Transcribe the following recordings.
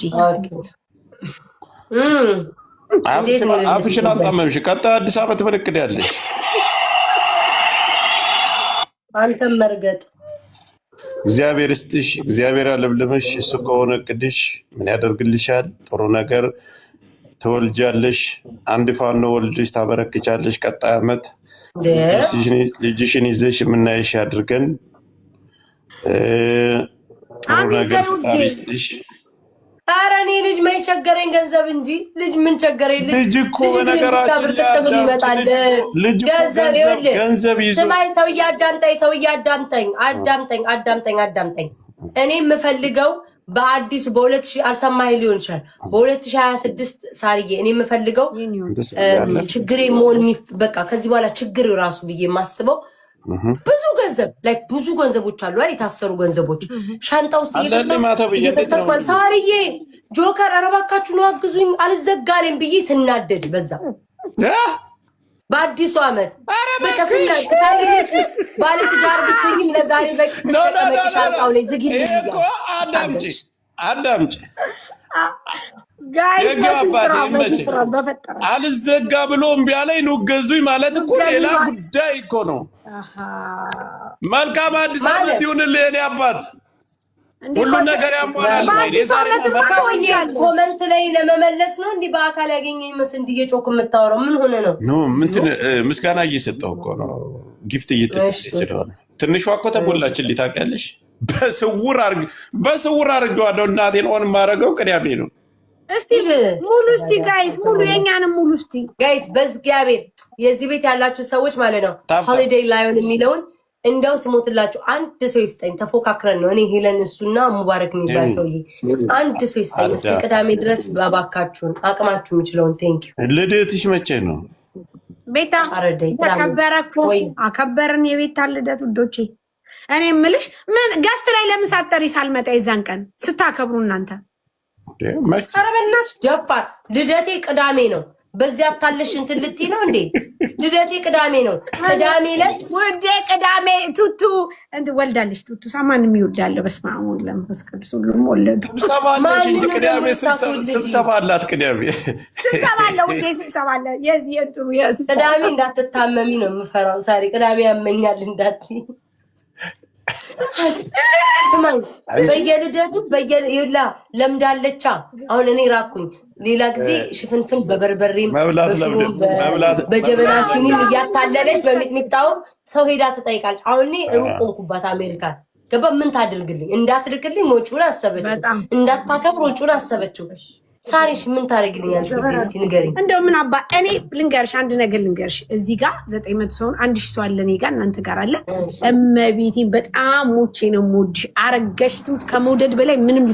ውዴ አፍሽን አጣመምሽ። ቀጣይ አዲስ ዓመት መልክድ ያለሽ አንተም መርገጥ እግዚአብሔር ይስጥሽ፣ እግዚአብሔር ያለብልምሽ። እሱ ከሆነ እቅድሽ ምን ያደርግልሻል? ጥሩ ነገር ትወልጃለሽ። አንድ ፋኖ ወልድሽ ታበረክቻለሽ። ቀጣይ ዓመት ልጅሽን ይዘሽ የምናይሽ ያድርገን። ጥሩ ነገር ፈጣሪ ይስጥሽ። ኧረ እኔ ልጅ ማይቸገረኝ ገንዘብ እንጂ ልጅ ምን ቸገረኝ? ልጅ እኮ በነገራችን ገንዘብ ይዞ ስማኝ፣ ሰውዬ አዳምጠኝ። እኔ የምፈልገው በአዲሱ በ2000 አልሰማኸኝ ሊሆን ይችላል። በ2026 ሳርዬ እኔ የምፈልገው ችግሬ መሆን በቃ ከዚህ በኋላ ችግር ራሱ ብዬ የማስበው ብዙ ገንዘብ ላይ ብዙ ገንዘቦች አሉ አይደል? የታሰሩ ገንዘቦች ሻንጣ ውስጥ እየተተኳል። ሳርዬ ጆከር ኧረ እባካችሁ ነው አግዙኝ አልዘጋሌም ብዬ ስናደድ በዛ በአዲሱ ዓመት በቃ ስናደድ ባለትዳር ብትሆኝም ለዛሬ በቃ ሻንጣው ላይ ዝግል አዳምጪ አልዘጋ ብሎ እምቢ አለኝ ነው ገዙኝ ማለት እኮ ሌላ ጉዳይ እኮ ነው። መልካም አዲስ ዓመት ይሁንልህ የኔ አባት፣ ሁሉ ነገር ያሟላል። ኮመንት ላይ ለመመለስ ነው እንዲህ በአካል ያገኘኝ መስል እንዲህ እየጮክ የምታወራው ምን ሆነ ነው? ምስጋና እየሰጠው እኮ ነው፣ ጊፍት እየተሰጠኝ ስለሆነ። ትንሿ እኮ ተቦላችልኝ ታውቂያለሽ። በስውር አድርጌዋለሁ። እናቴን ኦን የማደርገው ቅዳሜ ነው። እስቲ ሙሉ እስቲ ጋይስ ሙሉ የኛንም ሙሉ እስቲ ጋይስ በእግዚአብሔር የዚህ ቤት ያላችሁ ሰዎች ማለት ነው ሆሊዴይ ላዮን የሚለውን እንደው ስሞትላችሁ አንድ ሰው ይስጠኝ። ተፎካክረን ነው እኔ ሄለን እሱና ሙባረክ የሚባል ሰውዬ አንድ ሰው ይስጠኝ እስከ ቅዳሜ ድረስ ባባካችሁን አቅማችሁ የሚችለውን ቴንክ ዩ። ልደትሽ መቼ ነው? ቤታ ተከበረ እኮ አከበርን የቤታ ልደት ውዶቼ። እኔ የምልሽ ምን ገስት ላይ ለምን ሳትጠሪ ሳልመጣ የዛን ቀን ስታከብሩ እናንተ? ኧረ በእናትሽ ደፋር ልደቴ ቅዳሜ ነው። በዚያ አታለሽ እንትን ልትይ ነው እንዴ? ልደቴ ቅዳሜ ነው። ቅዳሜ ላይ ወደ ቅዳሜ ቱቱ እንት ወልዳለች። ቱቱ ሳማንም ይወልዳል። በስመ አብ ወወልድ ወመንፈስ ቅዱስ ሁሉም ወለዱ። ስብሰባ አላት። ቅዳሜ ስብሰባ አለ። ወደ ስብሰባ አለ። የዚህ እንትሩ ቅዳሜ እንዳትታመሚ ነው የምፈራው። ሳሪ ቅዳሜ ያመኛል እንዳትይ። ስማኝ በየልደቱ በየላ ለምዳለቻ። አሁን እኔ ራኩኝ ሌላ ጊዜ ሽፍንፍን በበርበሬም በጀበና ሲኒም እያታለለች በሚጥሚጣውም ሰው ሄዳ ትጠይቃለች። አሁን እኔ ሩቅ ሆንኩባት አሜሪካን ገባ ምን ታድርግልኝ? እንዳትልክልኝ ወጪውን አሰበችው፣ እንዳታከብር ወጪውን አሰበችው። ሳሪሽ ምን ታደርግልኛለሽ? እስኪ ንገሪኝ። እንደው ምን አባ እኔ ልንገርሽ አንድ ነገር ልንገርሽ። እዚህ ጋር 900 ሰውን 1000 ሰው አለ እኔ ጋር እናንተ ጋር አለ። እመቤቴን በጣም ሞቼ ነው የምወድሽ። አረገሽ ትሙት ከመውደድ በላይ ምንም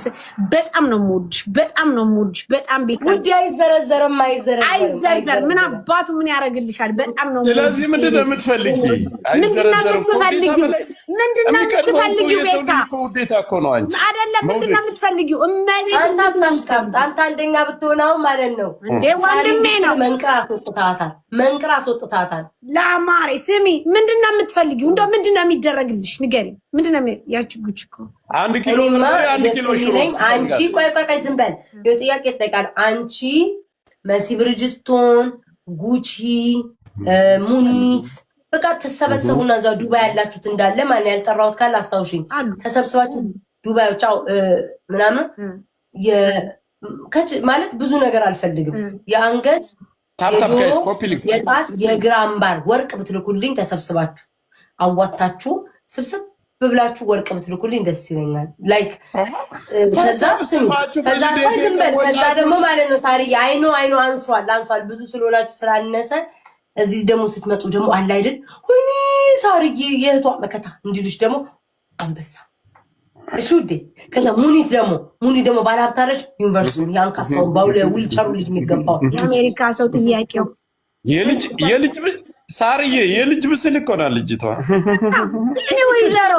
በጣም ነው የምወድሽ፣ በጣም ነው የምወድሽ። በጣም ቤት ውዴ አይዘረዘርም፣ አይዘረዘር ምን አባቱ ምን ያደርግልሻል? በጣም ነው። ስለዚህ ምንድነው የምትፈልጊ? አይዘረዘርም። ምንድነው የምትፈልጊው? ቤታ ውዴታ እኮ ነው አንቺ አይደለም። ምንድነው የምትፈልጊው? እመቤቴን አንተ አንተ አንደኛ ብትሆናው ማለት ነው እንዴ ወንድሜ ነው። መንቅር አስወጥታታል። ለማሪ ስሚ ምንድነው የምትፈልጊው? እንደው ምንድነው የሚደረግልሽ ንገሪ። ምንድነው ያቺ ጉች እኮ 1 ኪሎ በርበሬ 1 ኪሎ ሽሮ። አንቺ ቆይ ዝም በል። ጥያቄ ይጠይቃል። አንቺ መሲ ብርጅስቶን፣ ጉቺ፣ ሙኒት በቃ ተሰበሰቡና እዛው ዱባይ ያላችሁት እንዳለ ማን ያልጠራሁት ካለ አስታውሽኝ። ተሰብስባችሁ ዱባዮች ምናምን ማለት ብዙ ነገር አልፈልግም። የአንገት የጣት የእግር አምባር ወርቅ ብትልኩልኝ ተሰብስባችሁ አዋታችሁ ስብስብ ብብላችሁ ወርቅ ብትልኩልኝ ደስ ይለኛል። ላይክ ከዛ ደግሞ ማለት ነው ሳሪ አይኖ አንሷል ብዙ ስለሆናችሁ ስላነሰ እዚህ ደግሞ ስትመጡ ደግሞ አለ አይደል ሁኒ ሳሪ የእህቷ መከታ እንዲሉሽ ደግሞ አንበሳ እሺ ውዴ። ከዛ ሙኒት ደግሞ ባለሀብታለች ዩኒቨርሲቲ ያንካሳው ባውለ ዊልቸሩ ልጅ የሚገባው የአሜሪካ ሰው ጥያቄው የልጅ ሳርዬ የልጅ ምስል እኮ ናት ልጅቷ። የኔ ወይዘሮ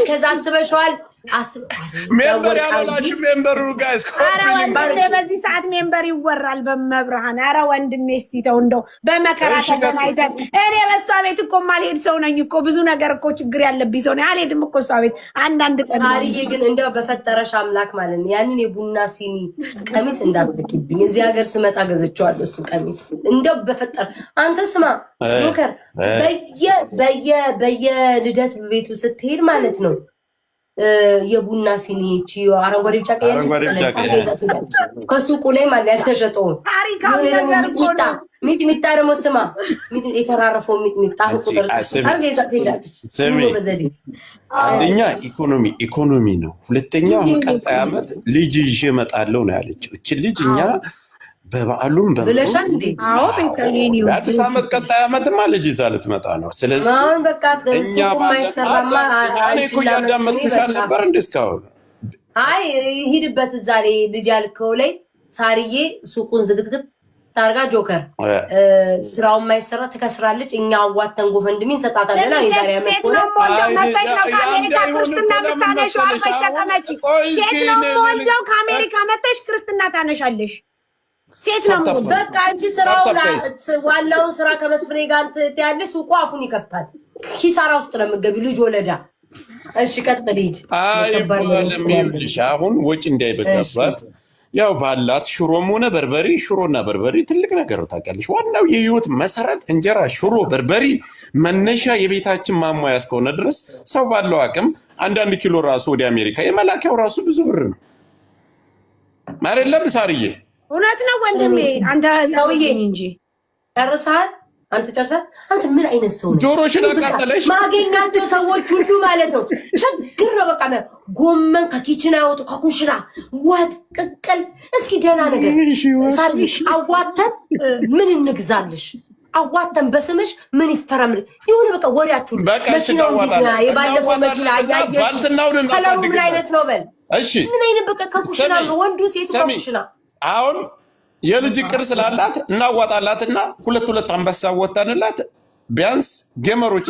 ከዛ አስበሽዋል ሜምበር ያላችሁ ሜምበሩ ጋይስ ኧረ ወንድሜ በዚህ ሰዓት ሜምበር ይወራል በመብርሃን ኧረ ወንድሜ እስቲ ተው እንደው በመከራ ተገናኝተን እኔ በሷ ቤት እኮ ማልሄድ ሰው ነኝ እኮ ብዙ ነገር እኮ ችግር ያለብኝ ሰው ነኝ አልሄድም እኮ እሷ ቤት አንዳንድ ቀን ታሪዬ ግን እንደው በፈጠረሽ አምላክ ማለት ነው ያንን የቡና ሲኒ ቀሚስ እንዳትልኪብኝ እዚህ ሀገር ስመጣ ገዝቼዋለሁ እሱ ቀሚስ እንደው በፈጠረ አንተ ስማ ጆከር በየልደት ቤቱ ስትሄድ ማለት ነው የቡና ሲኒ እቺ አረንጓዴ ቢጫ ቀይ ከሱቁ ላይ ማለት ያልተሸጠውን ሚጥሚጣ ደግሞ ስማ የተራረፈው ሚጥሚጣ ቁጥር አንደኛ ኢኮኖሚ ነው። ሁለተኛ ቀጣይ ዓመት ልጅ ይዤ እመጣለሁ ነው ያለችው። እቺ ልጅ እኛ በበዓሉም ብለሻል እንዴ? አዎ አዲስ ዓመት ቀጣይ ዓመትማ ልጅ ይዛ ልትመጣ ነው። ስለዚህ አሁን በቃ እኛ ማይሰራማ እኮ እያዳመጥኩሽ አልነበር እንዴ እስካሁን? አይ ሂድበት እዛ ላይ ልጅ ያልከው ላይ ሳርዬ ሱቁን ዝግትግት ታርጋ ጆከር ስራውን ማይሰራ ትከስራለች። እኛ አዋተን ጎፈንድሚ እንሰጣታለን። የዛሬ ዓመት ነው ሞልደው መጥተሽ ነው ከአሜሪካ ክርስትና ምታነሺው አልፈሽ ተቀመጪ። ሴት ነው ሞልደው ከአሜሪካ መጥተሽ ክርስትና ታነሻለሽ። ሴት ነው በቃ እንጂ ስራው ዋናውን ስራ ከመስፍኔ ጋር ያለ ሱቁ አፉን ይከፍታል። ኪሳራ ውስጥ ነው የምትገቢው ልጅ ወለዳ። እሺ ቀጥል ሂድ። አይ ባለሚልሽ አሁን ወጪ እንዳይበዛባት ያው ባላት ሽሮም ሆነ በርበሬ ሽሮና በርበሬ ትልቅ ነገር ነው ታውቂያለሽ። ዋናው የህይወት መሰረት እንጀራ፣ ሽሮ፣ በርበሬ መነሻ የቤታችን ማሟያ እስከሆነ ድረስ ሰው ባለው አቅም አንዳንድ ኪሎ ራሱ ወደ አሜሪካ የመላኪያው ራሱ ብዙ ብር ነው አይደለም ሳርዬ? እውነት ነው ወንድሜ። አንተ ሰውዬ እንጂ ጨርሰሃል። አንተ ጨርሰሃል። አንተ ምን አይነት ሰው ነው? ጆሮሽን አቃጠለሽ። ማገኛቸው ሰዎች ሁሉ ማለት ነው ችግር ነው በቃ። ጎመን ከኪችን አይወጡ ከኩሽና ወጥ ቅቅል። እስኪ ደህና ነገር ሳልሽ አዋተን ምን እንግዛልሽ? አዋተን በስምሽ ምን ይፈረምል? ይሁን በቃ ወዲያችሁ መኪናው የባለፈው መኪና አያየሽ ከለሩ ምን አይነት ነው በል። እሺ ምን አይነት በቃ ከኩሽና ወንዱ ሴቱ ከኩሽና አሁን የልጅ ቅር ስላላት እናዋጣላትና ሁለት አንበሳ ወጣንላት። ቢያንስ ጌመሮች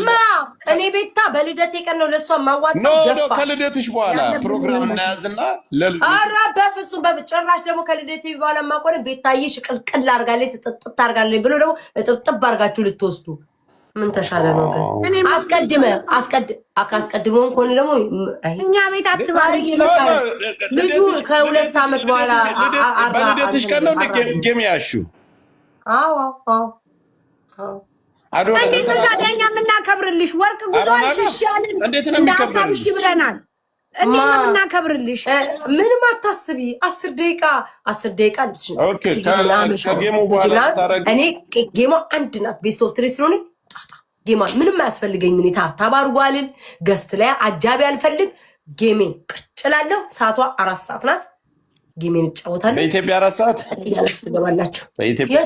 እኔ ቤታ በልደቴ ቀን ነው ለሷ ማዋጣው። ኖ ከልደትሽ በኋላ ፕሮግራም እናያዝና ኧረ በፍጹም ጭራሽ ደግሞ ከልደቴ በኋላ ማቆነ ቤታዬ ሽቅልቅል አድርጋለች ስጥጥት አድርጋለች ብሎ ደግሞ እጥብጥብ አድርጋችሁ ልትወስዱ ምን ተሻለ ነው ግን አስቀድመውን ከሆነ ደግሞ እኛ ቤት አትባርቂ። ልጁ ከሁለት ዓመት በኋላ በልደትሽ ቀን ነው ጌም ያሹ። አዎ እንዴት ነው ታዲያ የምናከብርልሽ? ወርቅ ጉዞ አልሽሻለን እንዳታብሽ ብለናል። እንዴት ነው የምናከብርልሽ? ምንም አታስቢ። 10 ደቂቃ ኦኬ ከጌሙ በኋላ እኔ ጌሙ አንድ ናት። ቤስት ኦፍ 3 ስለሆነ ጌማ ምንም አያስፈልገኝ። ምን ታባርጓልን ገስት ላይ አጃቢ አልፈልግ። ጌሜን ቀጭላለሁ። ሰዓቷ 4 ሰዓት ናት። ጌሜን እጫወታለሁ። በኢትዮጵያ 4 ሰዓት ትገባላችሁ። በኢትዮጵያ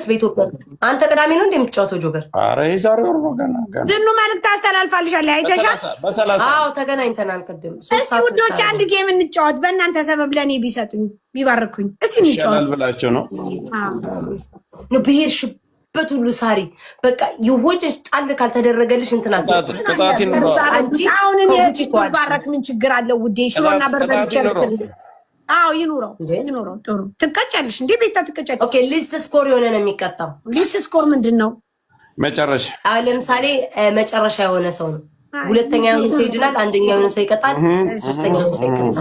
አንተ ቅዳሜ ነው እንደምትጫወተው ጆገር? ኧረ የዛሬ ወር ነው ገና ዝኑ መልዕክት አስተላልፋልሻለሁ። አይተሻል? አዎ ተገናኝተናል ቅድም። እስቲ ውዶች አንድ ጌም እንጫወት። በእናንተ ሰበብ ለእኔ ቢሰጡኝ ቢባርኩኝ እስቲ እንጫወት ብላቸው ነው ብሄርሽ በቱሉ ሳሪ በቃ ይወጭሽ ጣል ካልተደረገልሽ እንትና ቅጣት ይኖረው። አሁን እኔ ባረክ ምን ችግር አለው ውዴ? ሽሮና በርበሬ ቸርችል። አዎ ይኑረው። ጥሩ ትቀጫለሽ እንዴ? ቤታ ትቀጫለሽ። ኦኬ ሊስት ስኮር የሆነ ነው የሚቀጣው። ሊስት ስኮር ምንድን ነው? መጨረሻ ለምሳሌ መጨረሻ የሆነ ሰው ነው። ሁለተኛ የሆነ ሰው ይድናል። አንደኛ የሆነ ሰው ይቀጣል። ሶስተኛ የሆነ ሰው ይቀጣል።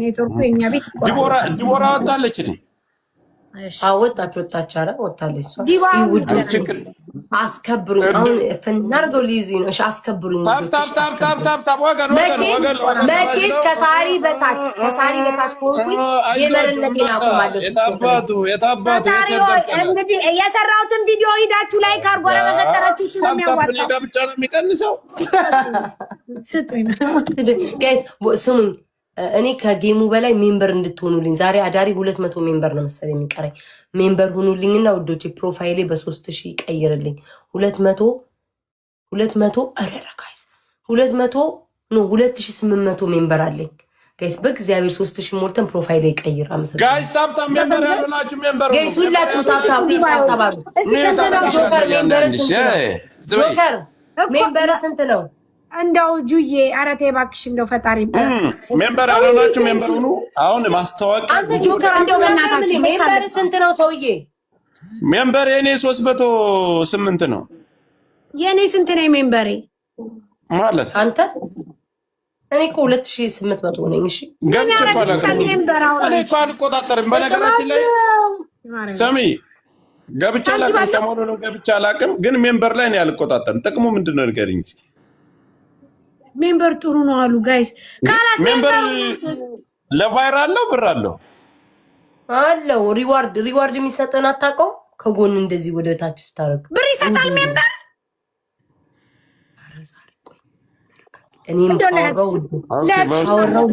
ኔትወርኩ የኛ ቤት ዲቦራ ወጣለች እንዴ? ወጣች። ኧረ ወጣለች። አስከብሩኝ። አሁን ፍናርገው ሊይዙኝ ነው። እሺ አስከብሩኝ። መቼስ ከሳሪ በታች ከሆንኩኝ የመርነቴን አቆማለሁ። እንግዲህ የሰራሁትን ቪዲዮ ሂዳችሁ ላይ ካርጎ ለመፈጠራችሁ እሱ ነው የሚያዋጣው። ብቻ ነው የሚቀንሰው። ስጡኝ። ስሙኝ እኔ ከጌሙ በላይ ሜምበር እንድትሆኑልኝ ዛሬ አዳሪ 200 ሜምበር ነው መሰለኝ የሚቀረኝ። ሜምበር ሁኑልኝና ወዶቼ ፕሮፋይሌ በ3000 ይቀይርልኝ። 200 አረራ ጋይስ 2800 ሜምበር አለኝ ጋይስ። በእግዚአብሔር 3000 ሞልተን ፕሮፋይሌ ይቀይር። አመሰግናለሁ ጋይስ። ታፕታፕ ሜምበር ያሉናችሁ ሜምበር ጋይስ ሁላችሁ ታፕታፕ ጆከር ሜምበር ስንት ነው? እንደው ጁዬ ኧረ ተይ እባክሽ እንደው ፈጣሪ ሜምበር አልሆናችሁ ሜምበር ሁኑ። አሁን ማስታወቂያ አንተ ጆከር እንደው በእናታችሁ ሜምበር ስንት ነው ሰውዬ? ሜምበር የኔ 308 ነው። የኔ ስንት ነው ሜምበሬ? ማለት አንተ እኔ እኮ 2800 ነኝ። እሺ ገብቼ አልቆጣጠርም። በነገራችን ላይ ሰሚ ገብቼ አላውቅም። ሰሞኑን ገብቼ አላውቅም፣ ግን ሜምበር ላይ ነው ያልቆጣጠርም። ጥቅሙ ምንድን ነው ንገሪኝ እስኪ። ሜምበር ጥሩ ነው አሉ ጋይስ። ካላስ ሜምበር ለቫይራል አለው ብር አለው ሪዋርድ የሚሰጠን አታውቀውም? ከጎን እንደዚህ ወደ ታች ስታረግ ብር ይሰጣል ሜምበር። እኔም አወራው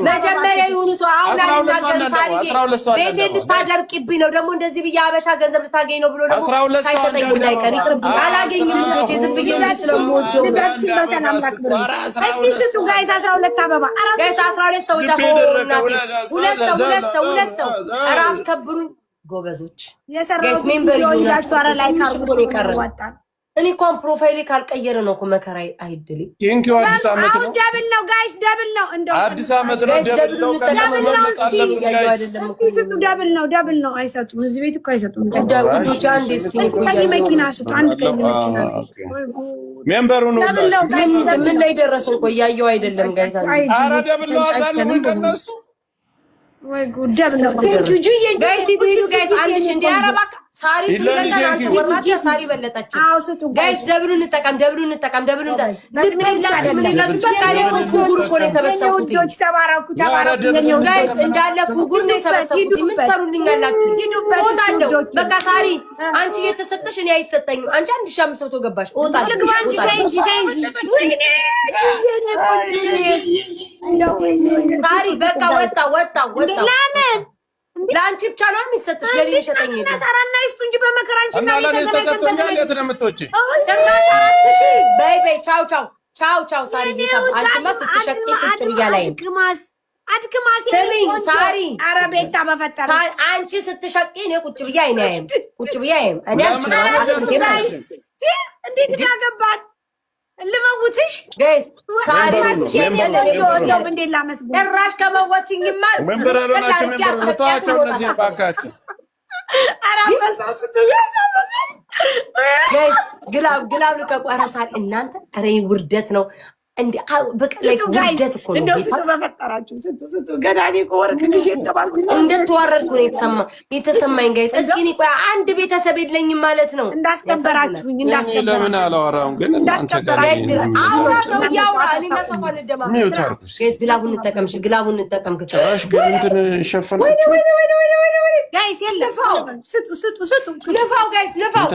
መጀመሪያ የሆኑ ሰው አሁን ቤቴ ልታደርቂብኝ ነው ደግሞ እንደዚህ ብዬ አበሻ ገንዘብ ልታገኝ ነው ብሎ ደግሞ ሳይሰጠኝ እንዳይቀር ይቅርብኝ። አላገኝም ልጆቼ ዝም ብዬ ስለምወደው ስጡ ጋይስ 12 አበባ ጋይስ 12 ሰዎች ሁለት ሰው ኧረ አስከብሩኝ ጎበዞች ጋይስ ሜምበር ይሆናል። እኔ እንኳን ፕሮፋይሌ ካልቀየረ ነው እኮ መከራ አይድል። ቴንኪው አዲስ አመት ነው። ደብል ነው ጋይስ ደብል ነው። እንደው አዲስ አመት ነው። ደብል ነው። ደብል ነው። አይሰጡም። እዚህ ቤት እኮ አይሰጡም። ደብሎች አንድ እስኪ ቀይ መኪና ስጡ። አንድ ቀይ መኪና ሜምበሩ ነው። ምን ላይ ደረሰው? ቆይ ያየው አይደለም ጋይስ። አረ ደብል ነው። አሳልፉኝ ከነሱ ወይ ጉድ ደብል ነው። ቴንኪው ጁዬ ጋይስ ጋይስ አንድ ሺ እንደ አረባ ሳሪ ትለቀና አንተ ወራዳ ሳሪ በለጠች። ጋይስ ደብሉን እንጠቀም ደብሉን በቃ ለቆ ፉጉር እኮ ነው የሰበሰብኩት። ተባረኩ ጋይስ እንዳለ ፉጉር ነው የሰበሰብኩት። ምን ትሰሩልኛላችሁ? እወጣለሁ በቃ ሳሪ አንቺ እየተሰጠሽ እኔ አይሰጠኝም። አንቺ 1500 ገባሽ። እወጣለሁ ሳሪ በቃ ወጣ ለምን ለአንቺ ብቻ ነው የሚሰጥሽ? ለኔ ይሰጠኝ ነው ሰራና ይስጡ እንጂ በመከራንቺ እና ለኔ ተሰጥቶኛል። የት ነው የምትወጪ? ደናሽ 4000 በይ ቻው ሳሪ ጌታ አንቺማ ስትሸቂ ቁጭ ብያለሁ። አድክማስ ስሚኝ ሳሪ ኧረ ቤታ በፈጠረ አንቺ ስትሸቂ እኔ ቁጭ ብያለሁ። እኔ አንቺ እንዴት ያገባል ልመውትሽ ጋይስ ሳሪ ራሽ ከመወችኝማ ሜምበር አልሆናችሁ ሜምበር ተዋቸው። እነዚህ ባካችሁ ጋይስ ግላብ ልቀቁ። ኧረ ሳሪ እናንተ ኧረ ውርደት ነው እንዴ! በቃ ላይ ውርደት እኮ ነው። እንደው በፈጠራችሁ ስቱ ገና እኔ እኮ ወርቅ ልጅ ተባልኩኝ እንደተዋረድኩ ነው የተሰማኝ ጋይስ። እስኪ እኔ ቆይ አንድ ቤተሰብ የለኝም ማለት ነው። እንዳስከበራችሁኝ ለምን አላወራውም ግን እናንተ ጋይስ አውራ ሰው ያውራ እኔ ለሰው አልደማ ጋይስ ግላቡን እንጠቀም ግላቡን እንጠቀም ከቻሽ ግን እንትን ሸፈነ ጋይስ የለፋው ስጡ ለፋው ጋይስ ለፋው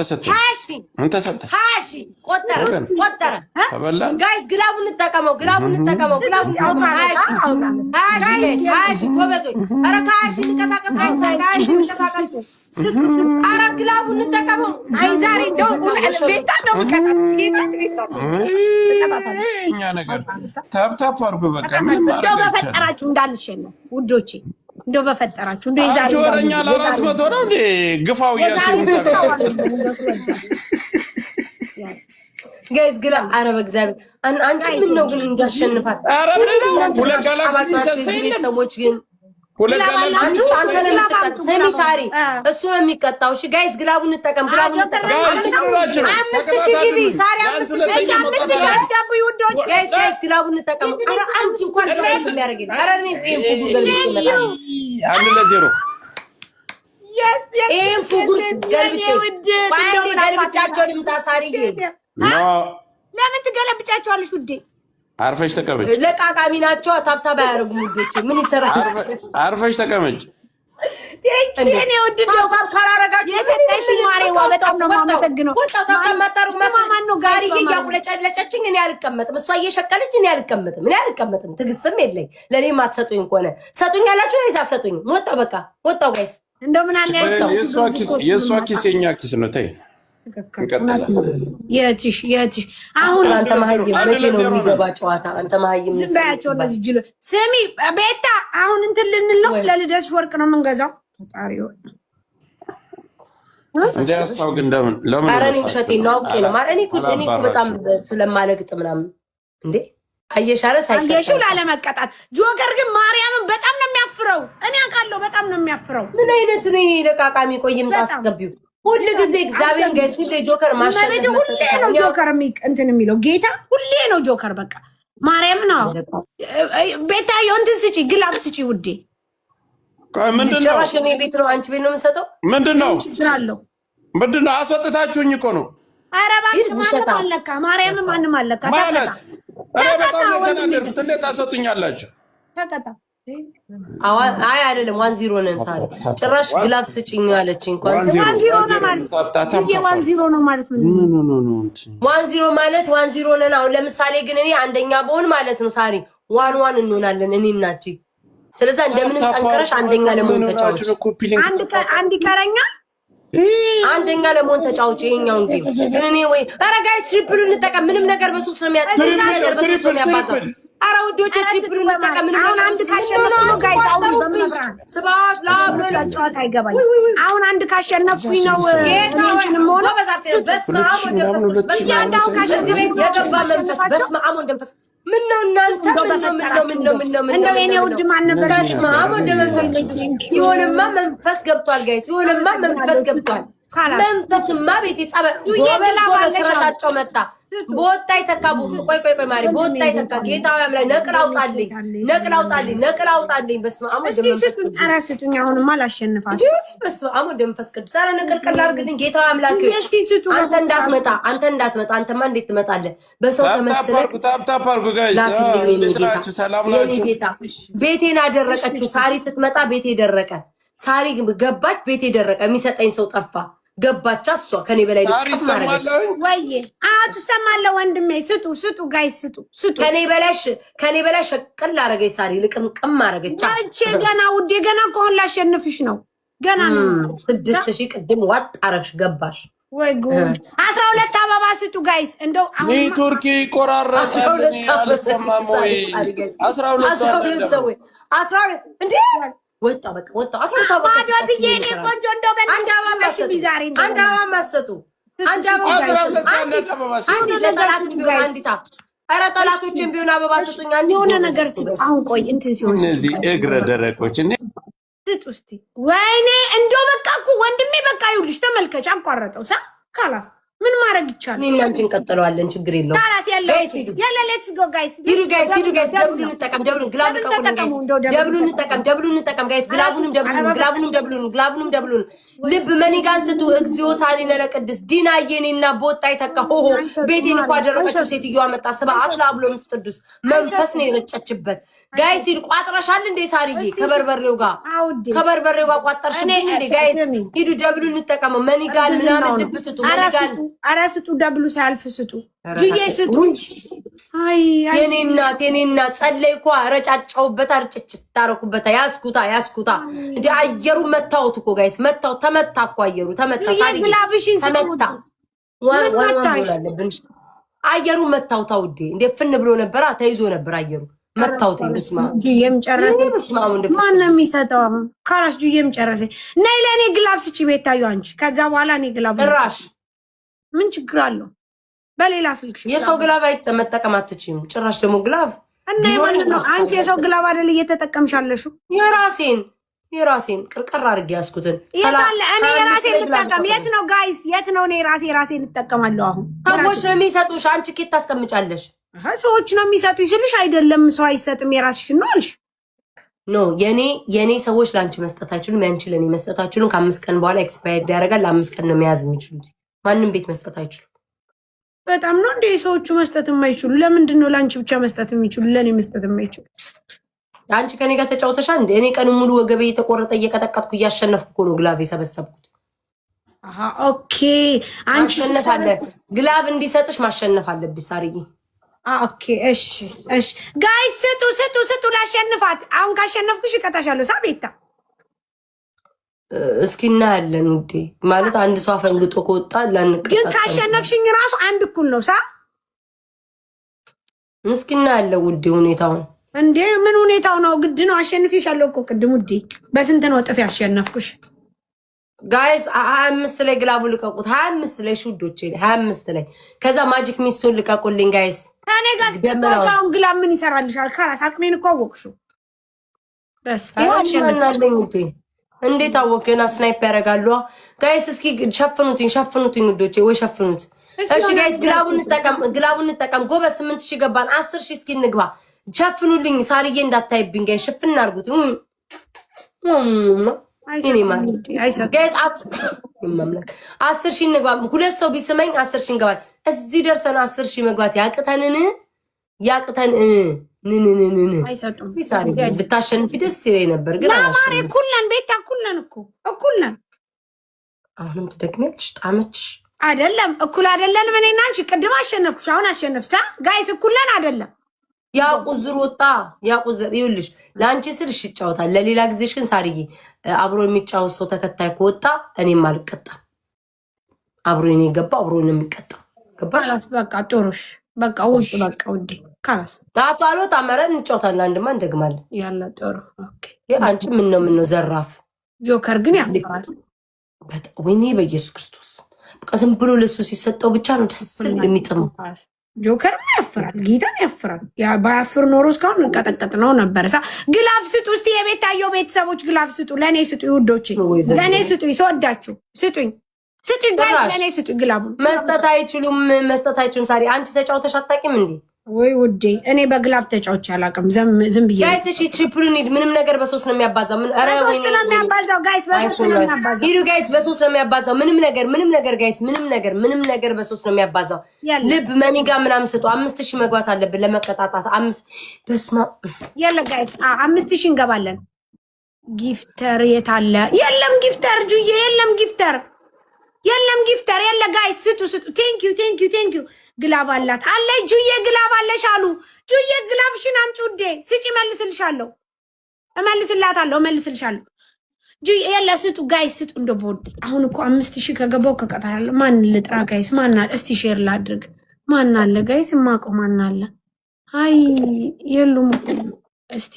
አንተ ሰጠ ሃሺ ቆጠረ ተበላን ጋይስ ግላቡን እንጠቀመው ሃሺ ጎበዞች ኧረ ሃሺ እንቀሳቀስ ኧረ ግላቡን እንጠቀመው። አይ ዛሬ እንደው ቤታ ነው እኛ ነገር ታፕ አድርጎ በቃ ምን እንደው በፈጠራችሁ እንዳልሸነ ውዶቼ እንደው በፈጠራችሁ እንደው ይዛሬ ወረኛ ለ400 ነው እንዴ ግፋው ያሲም ጋይስ ግላ ኧረ በእግዚአብሔር አንቺ ምን ነው ግን እንዳሸንፋል? ኧረ ምን ነው ሁለት ጋላክሲ ሰሰይ ሰዎች ግን ሁለት ጋላክሲ ሰሚ ሳሪ እሱ ነው የሚቀጣው። እሺ ጋይስ ግላቡን እንጠቀም 5000 ግቢ ሳሪ 5000 አዳቡ ይወዶች ጋይስ ግላቡን እንጠቀም። ኧረ አንቺ እንኳን ግላቡን የሚያደርግልኝ ኧረ እኔ ፉጉር ገልብጬ ይመጣል 1-0 ይሄን ፉጉር ገልብጫቸው ልምጣ ሳሪዬ ለምን ትገለብጫቸዋለሽ ውዴ? አርፈሽ ተቀመጭ። ለቃቃሚ ናቸው። ታብታብ አያደርጉም ውዶቼ። ምን ይሰራል? አርፈሽ ተቀመጭ። እኔ ውድ ነው ካላረጋችሁ የሰጠሽኝ ማሬዋ በጣም ነው የማመሰግነው። ወጣው ተቀመጣሩ ማማን ነው ጋሪ እያቁለጨለጨችኝ እኔ አልቀመጥም። እሷ እየሸቀለች እኔ አልቀመጥም። ትዕግስትም የለኝ። ለኔ ማትሰጡኝ ከሆነ ሰጡኝ ያላችሁ እኔ ሳሰጡኝ ወጣው በቃ ወጣው ጋይስ እንደው ምን አለ የእሷ ኪስ የኛ ኪስ ነው። ተይ የትሽ አሁን አንተ መሀይም መቼ ነው የሚገባ ጨዋታ? አንተ መሀይም ዝም በያቸው እነዚህ ጅሎ። ስሚ ቤታ አሁን እንትን ልንል ነው ለልደትሽ ወርቅ ነው የምንገዛው። እንዴ አሳው ግን ለምን ኧረ እኔ ውሸቴን ነው አውቄ ነው ማለት እኔ እኮ በጣም ስለማለግጥ ምናምን እንዴ አየሻረ አየሽው ላለመቀጣት ጆከር ግን ማርያምን በጣም ነው የሚያፍረው እኔ አውቃለሁ በጣም ነው የሚያፍረው ምን አይነት ነው ይሄ ለቃቃሚ ቆይም ታስገቢው ሁሉ ጊዜ እግዚአብሔር ጋይስ ሁሌ ጆከር ማሸነፍ ሁሌ ነው ጆከር እንትን የሚለው ጌታ ሁሌ ነው ጆከር በቃ ማርያም ነው ቤታዮ እንትን ስጪ ግላብ ስጪ ውዴ ምንድነው ጭራሽ እኔ ቤት ነው አንቺ ቤት ነው የምሰጠው ምንድነው አስወጥታችሁኝ እኮ ነው ኧረ እባክህ ማንም አለካ ማርያም ማንም አለካ ማለት ኧረ በጣም ለተናደርኩት እንዴት ታሰጡኛላችሁ ተቀጣ አይ አይደለም 1-0 ነን ሳሪ ጭራሽ ግላብ ስጪኝ አለችኝ እንኳን 1-0 ነው ማለት ይሄ 1-0 ነው ማለት ምን ኖ 1-0 ማለት 1-0 ነን አሁን ለምሳሌ ግን እኔ አንደኛ በሆን ማለት ነው ሳሪ 1-1 እንሆናለን እኔ እናቺ ስለዚህ እንደምንም ጠንከረሽ አንደኛ ለመሆን ተጫውጪ አንድ ይቀረኛ አንደኛ ለመሆን ተጫውጪ ይሄኛውን ጌም ግን እኔ ወይ ኧረ ጋይስ ትሪፕል እንጠቀም ምንም ነገር በሶስት ነው የሚያባዛው ኧረ ውዶቼ ትሪፕል እንጠቀም ምንም ነገር አንድ ካሸነፍኩ ነው ጋይስ አሁን በመብራት ስባሽ ጨዋታ አይገባኝ አሁን አንድ ካሸነፍኩኝ ነው እኔንም ሆነ በስመ አብ ወንድም ምን ነው እናንተ እንደው የኔ ውድ ማን ነበር በስመ አብ ወንድም ይሆንማ መንፈስ ገብቷል ጋይስ ይሆንማ መንፈስ ገብቷል መንፈስማ ቤት ይጻበ ጎበዝ ስራቸው መጣ በወጣ ይተካቡ ቆይ ማሪ በወጣ ይተካ ጌታው ያምላ ነቅል አውጣልኝ በስመ አብ ስጡኝ አሁንማ ላሸንፋችሁ በስመ አብ መንፈስ ቅዱስ ኧረ ነቅል ቀል አድርግልኝ ጌታው ያምላክ አንተ እንዳትመጣ አንተማ እንዴት ትመጣለህ በሰው ተመስለህ ታፕ ጋይስ እንዴት ሰላም ናችሁ ቤቴን አደረቀችው ሳሪ ስትመጣ ቤቴ ደረቀ ሳሪ ገባች ቤቴ ደረቀ የሚሰጠኝ ሰው ጠፋ ገባቻ እሷ ከኔ በላይ ወይ ትሰማለህ ወንድሜ ስጡ ጋይስ ስጡ ከኔ በላይ ሸቅል አረገች ሳሪ ልቅምቅም አረገቻ እቺ ገና ውዴ ገና ኮን ላሸንፍሽ ነው ገና ነው 6000 ቅድም ዋጥ አረግሽ ገባሽ ወይ ጉድ 12 አበባ ስጡ ጋይስ እንደው ኔትወርክ ይቆራረጣል አልሰማም ወይ 12 ሰው 12 እንዴ ወጣ በቃ ወጣ 12 አበባ አባትዬ እኔ ቆንጆ እንደው አንድ አበባ ቢዛሪ አንድ አበባ ማሰጡ አንድ አበባ አንድ ለጠላቶች ቢሆን አንዲታ ኧረ ጠላቶችን ቢሆን አበባ ስጡኝ አንድ የሆነ ነገር አሁን ቆይ እንትን ሲሆን እነዚህ እግረ ደረቆች እኔ ስጡ እስቲ ወይኔ እንደው በቃ እኮ ወንድሜ በቃ ይኸውልሽ ተመልከች አቋረጠው ካላስ ምን ማድረግ ይቻላል እኔና አንቺ እንቀጥለዋለን ችግር የለውም ካላስ ያለ ሌትስ ጎ ጋይስ ሂዱ ጋይስ ደብሉን እንጠቀም ደብሉን ግላብ ደብሉን እንጠቀም ጋይስ ግላቡንም ደብሉን ልብ መኒጋን ስጡ እግዚኦ ሳሊነ ለቅድስ ዲና የኔና በወጣ ይተካ ሆሆ ቤቴን እንኳን አደረቀችው ሴትዮዋ መጣ ስብሐት ለአብ ወወልድ ቅዱስ መንፈስ ነው የረጨችበት ጋይስ ሂዱ ቋጥረሻል እንዴ ሳሪዬ ከበርበሬው ጋር ቋጠርሽብኝ እንዴ ጋይስ ሂዱ ደብሉን እንጠቀመው መኒጋን ምናምን ልብ ስጡ መኒጋን ኧረ ስጡ ደብሉ ሳያልፍ ስጡ ጁዬ ስጡ አይ የኔ እናት ጸለይኳ ረጫጫውበት አርጭጭ ታረኩበት ያስኩታ እንዴ አየሩ መታውት እኮ ጋይስ መታው ተመታ እኮ አየሩ ተመታ ሳሪ ተመታ አየሩ መታው ታውዴ እንዴ ፍን ብሎ ነበር ተይዞ ነበር አየሩ መታውት ይስማ ጁዬም ጨረሰ ማን ነው የሚሰጠው ካላስ ጁዬም ጨረሰ ነይ ለኔ ግላብ ስጪ ቤታዩ አንቺ ከዛ በኋላ እኔ ግላብ ራሽ ምን ችግር አለው በሌላ ስልክሽ የሰው ግላብ መጠቀም አትችይም ጭራሽ ደግሞ ግላብ እና የማን ነው አንቺ የሰው ግላብ አይደል እየተጠቀምሻለሽ የራሴን ቅርቅር አድርጌ ያስኩትን ሰላም እኔ የራሴን ልጠቀም የት ነው ጋይስ የት ነው እኔ ራሴን ልጠቀማለሁ አሁን ሰዎች ነው የሚሰጡሽ አንቺ ኬት ታስቀምጫለሽ ሰዎች ነው የሚሰጡሽ ስልሽ አይደለም ሰው አይሰጥም የራስሽ ነው አልሽ ኖ የኔ ሰዎች ላንቺ መስጠት አይችሉም ያንቺ ለኔ መስጠት አይችሉም ከ5 ቀን በኋላ ኤክስፓየርድ ያደርጋል ለ5 ቀን ነው መያዝ የሚችሉት ማንንም ቤት መስጠት አይችሉም በጣም ነው እንደ ሰዎቹ መስጠት የማይችሉ ለምንድን ነው ላንቺ ብቻ መስጠት የሚችሉ ለኔ መስጠት የማይችሉ አንቺ ከኔ ጋር ተጫውተሻል እንደ እኔ ቀን ሙሉ ወገቤ የተቆረጠ እየቀጠቀጥኩ እያሸነፍኩ እኮ ነው ግላብ የሰበሰብኩት ኦኬ አንቺ ማሸነፍ ግላብ እንዲሰጥሽ ማሸነፍ አለብሽ ሳርዬ ኦኬ እሺ ጋይስ ስጡ ላሸንፋት አሁን ካሸነፍኩሽ እቀጣሻለሁ ሳቤታ እስኪ እናያለን ውዴ ማለት አንድ ሰው አፈንግጦ ከወጣ ላንቀጣ ግን ካሸነፍሽኝ ራሱ አንድ እኩል ነው እስኪ እናያለን ውዴ ሁኔታውን እንዴ ምን ሁኔታው ነው ግድ ነው አሸንፊሻለሁ እኮ ቅድም ውዴ በስንት ነው ጥፍ ያስሸነፍኩሽ ጋይስ 25 ላይ ግላቡ ልቀቁት። 25 ላይ ሹዶቼ 25 ላይ ከዛ ማጂክ ሚስቱን ልቀቁልኝ ጋይስ። ታኔ ጋር ስትጫወቻውን ግላብ ምን ይሰራልሻል? ካላስ አቅሜን እኮ አወቅሽው። በስ እንዴት አወቅና ስናይፕ ያደርጋሉ ጋይስ። እስኪ ሸፍኑትኝ ውዶቼ፣ ወይ ሸፍኑት። እሺ ጋይስ ግላቡን እንጠቀም። ጎበዝ 8000 ገባን። 10000 እስኪ እንግባ። ሸፍኑልኝ፣ ሳርዬ እንዳታይብኝ ጋይስ። ሽፍን አድርጉት። ጋይስ 10,000 እንግባ። ሁለት ሰው ቢስመኝ 10,000 እንገባል። እዚህ ደርሰን 10,000 መግባት ያቅተን ብታሸንፊ ደስ ይለኝ ነበር፣ ግን ማማሬ እኩል ነን። ቤታ እኩል ነን። አሁንም ትደግሚያለሽ። ጣመችሽ አይደለም እኩል አይደለም። እኔና አንቺ ቅድም አሸነፍኩሽ፣ አሁን አሸነፍሳ። ጋይስ እኩል ነን አይደለም። ያቁዝር ወጣ ያቁዝር ይኸውልሽ፣ ለአንቺ ስል እሺ ይጫወታል። ለሌላ ጊዜሽ ግን ሳርዬ አብሮ የሚጫወት ሰው ተከታይ ከወጣ እኔም አልቀጣም። አብሮ እኔ ገባ አብሮ ነው የሚቀጣው። ገባሽ? በቃ ጦሮሽ በቃ ውጭ በቃ ውዴ ካላስ አቶ አሎት አመረን እንጫወታለን። አንድማ እንደግማለን። ያለ ጦር ኦኬ። አንቺ ምን ነው ዘራፍ። ጆከር ግን ያፍራል በጣም። ወይኔ በኢየሱስ ክርስቶስ በቃ ዝም ብሎ ለሱ ሲሰጠው ብቻ ነው ደስ የሚጥመው። ጆከር ያፍራል፣ ጌታን ያፍራል። ያ ባያፍር ኖሮ እስካሁን እንቀጠቀጥ ነው ነበር። ግላፍ ስጡ እስቲ፣ የቤታየው ቤተሰቦች ግላፍ ስጡ፣ ለኔ ስጡ፣ ውዶቼ ለኔ ስጡ፣ ይወዳችሁ ስጡኝ ጋይስ፣ ለኔ ስጡ። ግላቡ መስጠት አይችሉም። ሳሪ አንቺ ተጫውተሽ አታውቂም እንዴ? ወይ ውዴ እኔ በግላፍ ተጫውቼ አላውቅም። ዝም ብዬ ጋይስ እሺ፣ ትሪፕሉኒድ ምንም ነገር በ3 ነው የሚያባዛው። ምን አረ ወይ ነው የሚያባዛው ጋይስ? በ3 ነው የሚያባዛው። ሂዱ ጋይስ፣ በ3 ነው የሚያባዛው። ምንም ነገር ጋይስ፣ ምንም ነገር በ3 ነው የሚያባዛው። ልብ መኒጋ ምናምን ስጡ። 5000 መግባት አለብን ለመቀጣጣት። 5 በስማ ያለ ጋይስ 5000 እንገባለን። ጊፍተር የት አለ? የለም ጊፍተር ጁዬ፣ የለም ጊፍተር የለ ጋይስ፣ ስጡ። ቴንኪዩ ግላብ አላት አለ ጁዬ፣ ግላብ አለሽ አሉ ጁዬ። ግላብሽን አምጪ ውዴ፣ ስጪ፣ እመልስልሻለሁ ጁዬ። የለ ስጡ ጋይስ፣ ስጡ። እንደ ቦድ አሁን እኮ 5000 ከገባው ከቀጣለ ማን ልጥራ ጋይስ? ማን አለ እስቲ ሼር ላድርግ። ማን አለ ጋይስ? ማቆ ማን አለ? አይ የሉም። እስቲ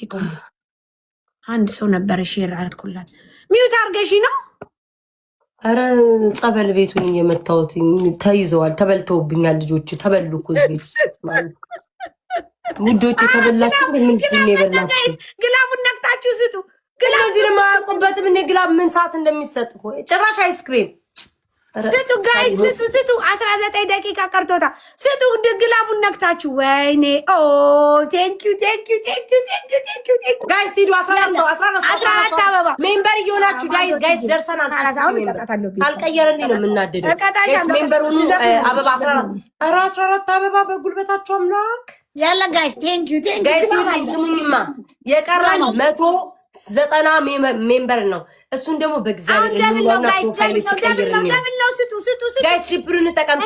አንድ ሰው ነበር ሼር አድርኩላት። ሚውት አርገሽ ነው። አረ ጸበል ቤቱን እየመታወት ተይዘዋል። ተበልተውብኛል። ልጆች ተበሉ እኮ እዚህ ቤት ውስጥ ማለት ውዶች፣ ተበላችሁ። ምንድን ነው የበላችሁ? ግላቡን ነቅታችሁ ስጡ። ግላብ እዚህ ለማያውቁበትም እኔ ግላብ ምን ሰዓት እንደሚሰጥ እኮ ጭራሽ አይስክሬም ስጡ ጋይስ፣ ስጡ። 19 ደቂቃ ቀርቶታ። ስጡ ግላቡን ነክታችሁ። ወይኔ ኦ ቴንኪዩ ጋይስ፣ ሂዱ። 14 አበባ ሜምበር እየሆናችሁ ጋይስ፣ ደርሰናል። ካልቀየረልኝ ነው የምናደደው ጋይስ። ሜምበር ሁኑ። አበባ 14 አበባ በጉልበታችሁ አምላክ ያለ ጋይስ። ቴንኪዩ ጋይስ። ስሙኝማ የቀረን 190 ሜምበር ነው። እሱን ደግሞ በእግዚአብሔር እንዋና ፕሮፋይል ተቀየረልኝ ጋይስ። ሽፕሩን ተጠቀም።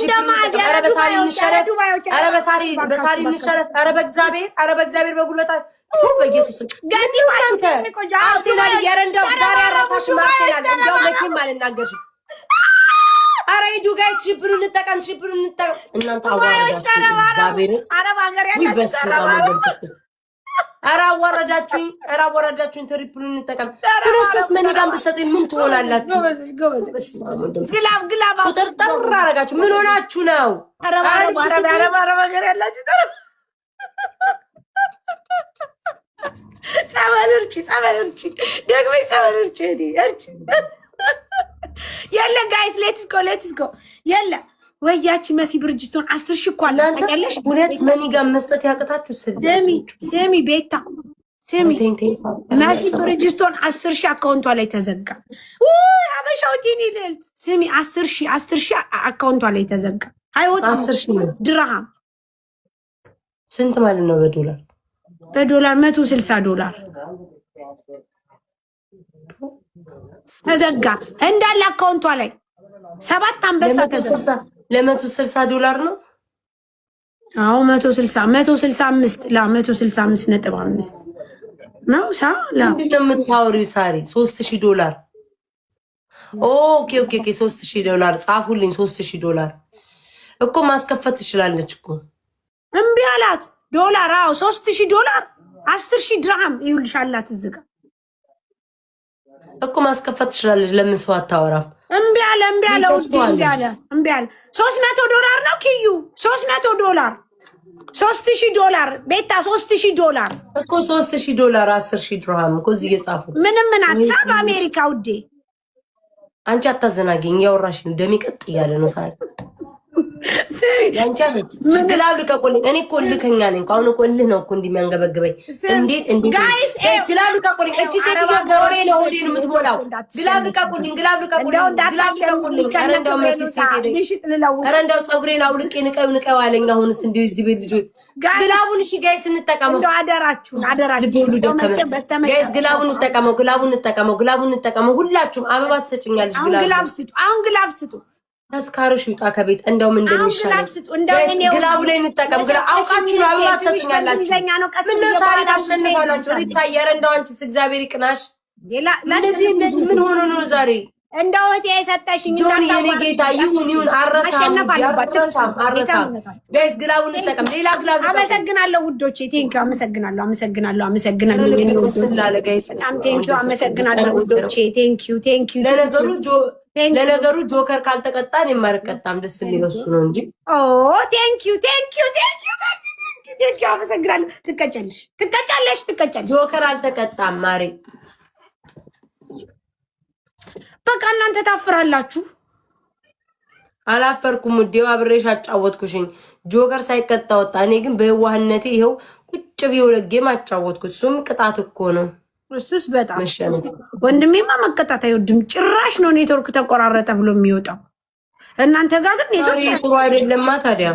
ኧረ በሳሪ እንሸረፍ፣ ኧረ በሳሪ እንሸረፍ፣ ኧረ በእግዚአብሔር በጉልበታ በኢየሱስ ጋዲ ማለት አርሴናል ያረንዳው ዛሬ አራሳሽ ማርሴናል እንደው መቼም አልናገርሽም። ኧረ ሂዱ ጋይስ፣ ሽፕሩን ተጠቀም። እናንተ አዋራዳችሁ አረብ ሀገር ያላችሁ ኧረ አዋረዳችሁኝ። ትሪፕሉን እንጠቀም። ሁለት መኒጋም ብትሰጡኝ ምን ትሆናላችሁ? ግላብ ቁጥርጥር አደረጋችሁ። ምን ሆናችሁ ነው? አረብ ሀገር ያላችሁ ጸበል እርጭ ደግሞ ጸበል እርጭ የለ ጋይስ፣ ሌትስ ጎ የለ ወያቺ መሲ ብርጅቶን 10,000 እኮ አለ ታውቂያለሽ። ሁለት መኒጋም መስጠት ያቅታችሁ። ስሚ ቤታ ስሚ፣ መሲ ብርጅቶን 10,000 አካውንቷ ላይ ተዘጋ። አበሻው ቲኒ ልልት ስሚ፣ 10,000 አካውንቷ ላይ ተዘጋ። አይወጣም 10,000 ድርሃም ስንት ማለት ነው በዶላር? በዶላር $160 ተዘጋ እንዳለ አካውንቷ ላይ 7 አንበሳ ተዘጋ። $160 ነው። አዎ 165 165.5 ነው። ምንድነው የምታወሪው ሳሪ? $3,000 ኦኬ 3,000 ጻፉልኝ። $3,000 እኮ ማስከፈት ትችላለች እኮ። እምቢ አላት ዶላር። አዎ $3,000 10,000 ድርሃም ይውልሻላት እዚህ ጋር እኮ ማስከፈት ትችላለች። ለምን ሰው አታወራም? እምቢ አለ ውዴ፣ እምቢ አለ። $300 ነው ኪዩ፣ $300 $3000 ቤታ $3000 እኮ $3000 10,000 ድርሃም እኮ እዚህ እየጻፉ ምንም ምን አትሳብ አሜሪካ ውዴ። አንቺ አታዘናጊኝ፣ ያወራሽ ነው ደሜ ቀጥ እያለ ነው ሳይ ያንቺ ግላብ ልቀቁልኝ። እኔ እኮ ልከኛ ነኝ። አሁን እኮ ልህ ነው እኮ እንደሚያንገበግበኝ። እንዴት ግላብ ልቀቁልኝ። እቺ ሴትዮ በወሬ ነው ሆዴን የምትሞላው። ግላብ ልቀቁልኝ፣ ግላብ ልቀቁልኝ፣ ግላብ ልቀቁልኝ። ኧረ እንደው መርኪስ ሴት ኧረ እንደው ፀጉሬን አውልቄ ንቀው አለኝ። አሁንስ እንዲሁ እዚህ ቤት ልጆች ግላቡን እሺ ጋይስ እንጠቀመው። እንደው አደራችሁን ጋይስ ግላቡን እንጠቀመው። ሁላችሁም አበባ ትሰጭኛለሽ። አሁን ግላብ ስጡ። ተስካርሽ ይውጣ ከቤት እንደውም እንደሚሻለው ግላቡ ላይ እንጠቀም። አውቃችሁ ነው አበባ ትሰጡኛላችሁ። ምን ነው ሳሪ ታሸንፋላችሁ? ሪታየር እንደው አንቺስ እግዚአብሔር ይቅናሽ። እንደዚህ ምን ሆኖ ነው ዛሬ? እንደው እቴ የሰጠሽኝ ጆን የኔ ጌታ ይሁን አረሳም። ጋይስ ግላቡን እንጠቀም። ሌላ ግላብ አመሰግናለሁ ውዶቼ። ቴንኪው አመሰግናለሁ። ቴንኪው አመሰግናለሁ ውዶቼ። ቴንኪው ለነገሩ ጆከር ካልተቀጣን የማልቀጣም ደስ የሚለው እሱ ነው እንጂ። ቴንኪው አመሰግናለሁ። ትቀጫለሽ። ጆከር አልተቀጣም ማሬ። በቃ እናንተ ታፍራላችሁ። አላፈርኩም ውዴው፣ አብሬሽ አጫወትኩሽኝ። ጆከር ሳይቀጣ ወጣ። እኔ ግን በየዋህነቴ ይኸው ቁጭ ብዬ ለጌም አጫወትኩት። እሱም ቅጣት እኮ ነው። እሱስ በጣም ወንድሜማ መቀጣት አይወድም ጭራሽ ነው። ኔትወርክ ተቆራረጠ ብሎ የሚወጣው እናንተ ጋር ግን ኔትወርክ ጥሩ አይደለማ ታዲያ።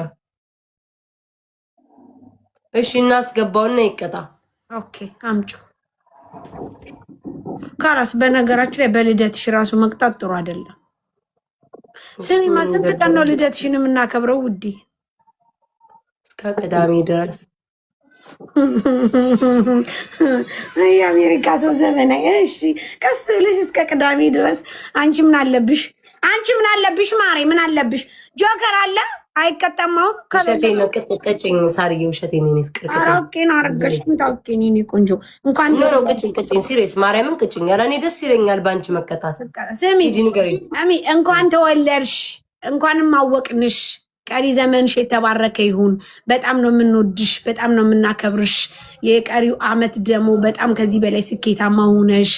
እሺ እናስገባውና ይቀጣ። ኦኬ አምጪ ካራስ። በነገራችን ላይ በልደትሽ ራሱ መቅጣት ጥሩ አይደለም። ስሚማ ስንት ቀን ነው ልደትሽን የምናከብረው ውዴ? እስከ ቅዳሜ ድረስ። የአሜሪካ ሰው ዘመናዊ። እሺ ቀስ ብለሽ እስከ ቅዳሜ ድረስ። አንቺ ምን አለብሽ ማሬ? ምን አለብሽ? ጆከር አለ አይቀጣም። አሁን ከሸቴ ነው ቅጭኝ ሳርዬ፣ ውሸቴን ነው ፍቅር አራቄን አርገሽ ታውቂኝ። እኔ ቆንጆ እንኳን ነው ቅጭኝ ሲሪየስ ማርያምን ቅጭኝ። ኧረ እኔ ደስ ይለኛል ባንቺ መቀጣት። ስሚ እንኳን ተወለድሽ፣ እንኳንም አወቅንሽ። ቀሪ ዘመንሽ የተባረከ ይሁን። በጣም ነው የምንወድሽ፣ በጣም ነው የምናከብርሽ። የቀሪው አመት ደግሞ በጣም ከዚህ በላይ ስኬታማ ሆነሽ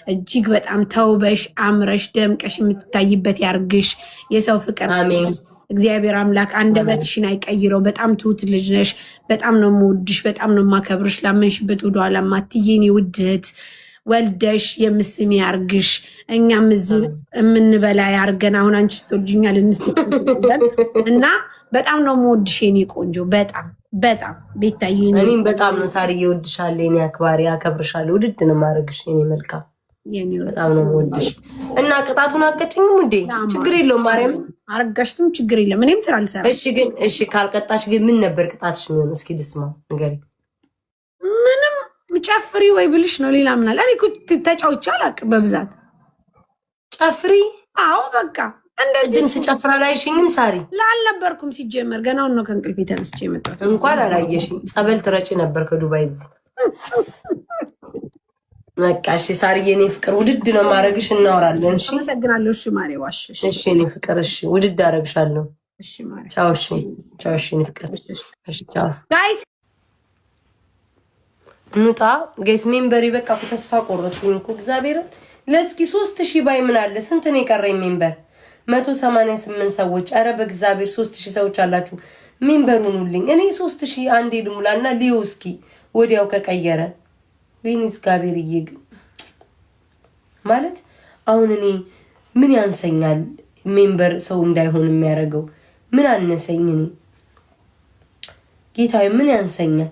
እጅግ በጣም ተውበሽ አምረሽ ደምቀሽ የምትታይበት ያርግሽ። የሰው ፍቅር አሜን። እግዚአብሔር አምላክ አንደበትሽን አይቀይረው። በጣም ትሁት ልጅ ነሽ። በጣም ነው የምወድሽ፣ በጣም ነው የማከብርሽ። ላመንሽበት ወደኋላ ማትዬ የኔ ውድ እህት ወልደሽ የምስሚ ያርግሽ። እኛም እዚህ የምንበላ ያርገን። አሁን አንቺ ስትወልጂኛ ልንስትለን እና በጣም ነው የምወድሽ የኔ ቆንጆ። በጣም ቤታዬ፣ እኔም በጣም ነው ሳርዬ እወድሻለሁ የኔ አክባሪ፣ አከብርሻለሁ። ውድድ ነው የማደርግሽ የኔ መልካም። በጣም ነው የምወድሽ እና ቅጣቱን አቀጭኝም ውዴ፣ ችግር የለውም ማርያም አረጋሽትም ችግር የለም። እኔም ስራ አልሰራም። እሺ ካልቀጣሽ ግን ምን ነበር ቅጣትሽ የሚሆነው? እስኪ ልስማው ንገሪኝ። ምንም ጨፍሪ ወይ ብልሽ ነው። ሌላ ምን አለ? እኔ እኮ ተጫውቼ አላውቅም በብዛት። ጨፍሪ? አዎ በቃ እንደዚህ ድምፅ ጨፍራ አላየሽኝም ሳሪ? ላልነበርኩም ሲጀመር ገናውን ነው ከእንቅልፌ ተነስቼ የመጣሁት። እንኳን አላየሽኝ። ጸበል ትረጪ ነበር ከዱባይ እዚህ። በቃ እሺ ሳርዬ፣ እኔ ፍቅር ውድድ ነው ማድረግሽ። እናወራለን። እሺ አመሰግናለሁ። እሺ ማሬ ዋሽሽ። እሺ እኔ ፍቅር እሺ፣ ውድድ አደርግሻለሁ። እሺ ማሬ ቻው። እሺ ቻው። እሺ እኔ ፍቅር እሺ ቻው። ጋይስ እንውጣ ጋይስ። ሜምበሪ በቃ ተስፋ ቆረጥኩኝ እኮ እግዚአብሔርን። ለእስኪ 3000 ባይ ምን አለ? ስንት ነው የቀረኝ ሜምበር? 188 ሰዎች። አረ በእግዚአብሔር 3000 ሰዎች አላችሁ። ሜምበሩን ሁሉኝ። እኔ 3000 አንዴ ልሙላና ሊዮ እስኪ ወዲያው ከቀየረ ወይኔ እግዚአብሔር ይይግ ማለት አሁን እኔ ምን ያንሰኛል? ሜምበር ሰው እንዳይሆን የሚያደርገው ምን አነሰኝ? እኔ ጌታዬ ምን ያንሰኛል?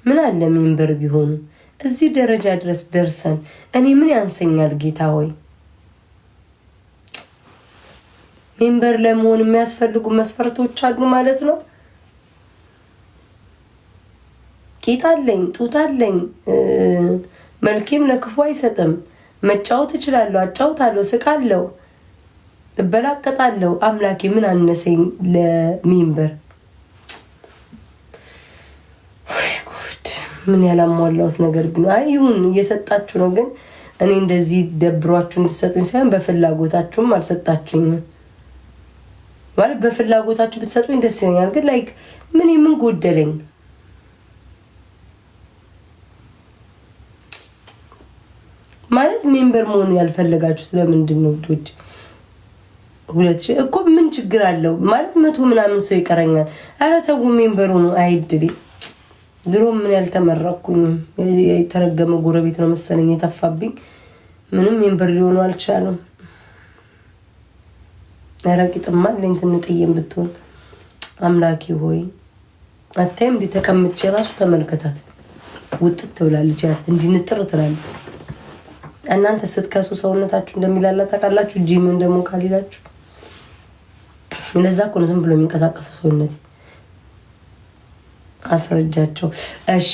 ምን አለ ሜምበር ቢሆኑ እዚህ ደረጃ ድረስ ደርሰን እኔ ምን ያንሰኛል? ጌታ ሆይ ሜምበር ለመሆን የሚያስፈልጉ መስፈርቶች አሉ ማለት ነው። ቂጥ አለኝ፣ ጡት አለኝ፣ መልኬም ለክፉ አይሰጥም፣ መጫወት እችላለሁ፣ አጫውታለሁ፣ ስቃለሁ፣ እበላቀጣለሁ። አምላኬ ምን አነሰኝ ለሜምበር? ወይ ጉድ! ምን ያላሟላሁት ነገር ቢኖር ይሁን እየሰጣችሁ ነው። ግን እኔ እንደዚህ ደብሯችሁ እንድትሰጡኝ ሳይሆን በፍላጎታችሁም አልሰጣችሁኝም። ማለት በፍላጎታችሁ ብትሰጡኝ ደስ ይለኛል። ግን ላይክ ምን ጎደለኝ ማለት ሜምበር መሆኑ ያልፈለጋችሁት ለምንድን ነው? ውድ 2000 እኮ ምን ችግር አለው? ማለት 100 ምናምን ሰው ይቀረኛል። ኧረ ተው ሜምበሩ ነው አይድል። ድሮ ምን ያልተመረኩኝም የተረገመ ጎረቤት ነው መሰለኝ የተፋብኝ። ምንም ሜምበር ሊሆኑ አልቻለም። አረቂጥማ ለእንትን ጥየም ብትሆን አምላኪ ሆይ አታይም? እንደ ተቀምጬ ራሱ ተመልከታት ውጥት ትብላለች። እንዲህ ንጥር ትላለች። እናንተ ስትከሱ ሰውነታችሁ እንደሚላላ ታውቃላችሁ። ጂምን ደግሞ ካሊላችሁ ለዛ እኮ ነው ዝም ብሎ የሚንቀሳቀሰው ሰውነት። አስረጃቸው። እሺ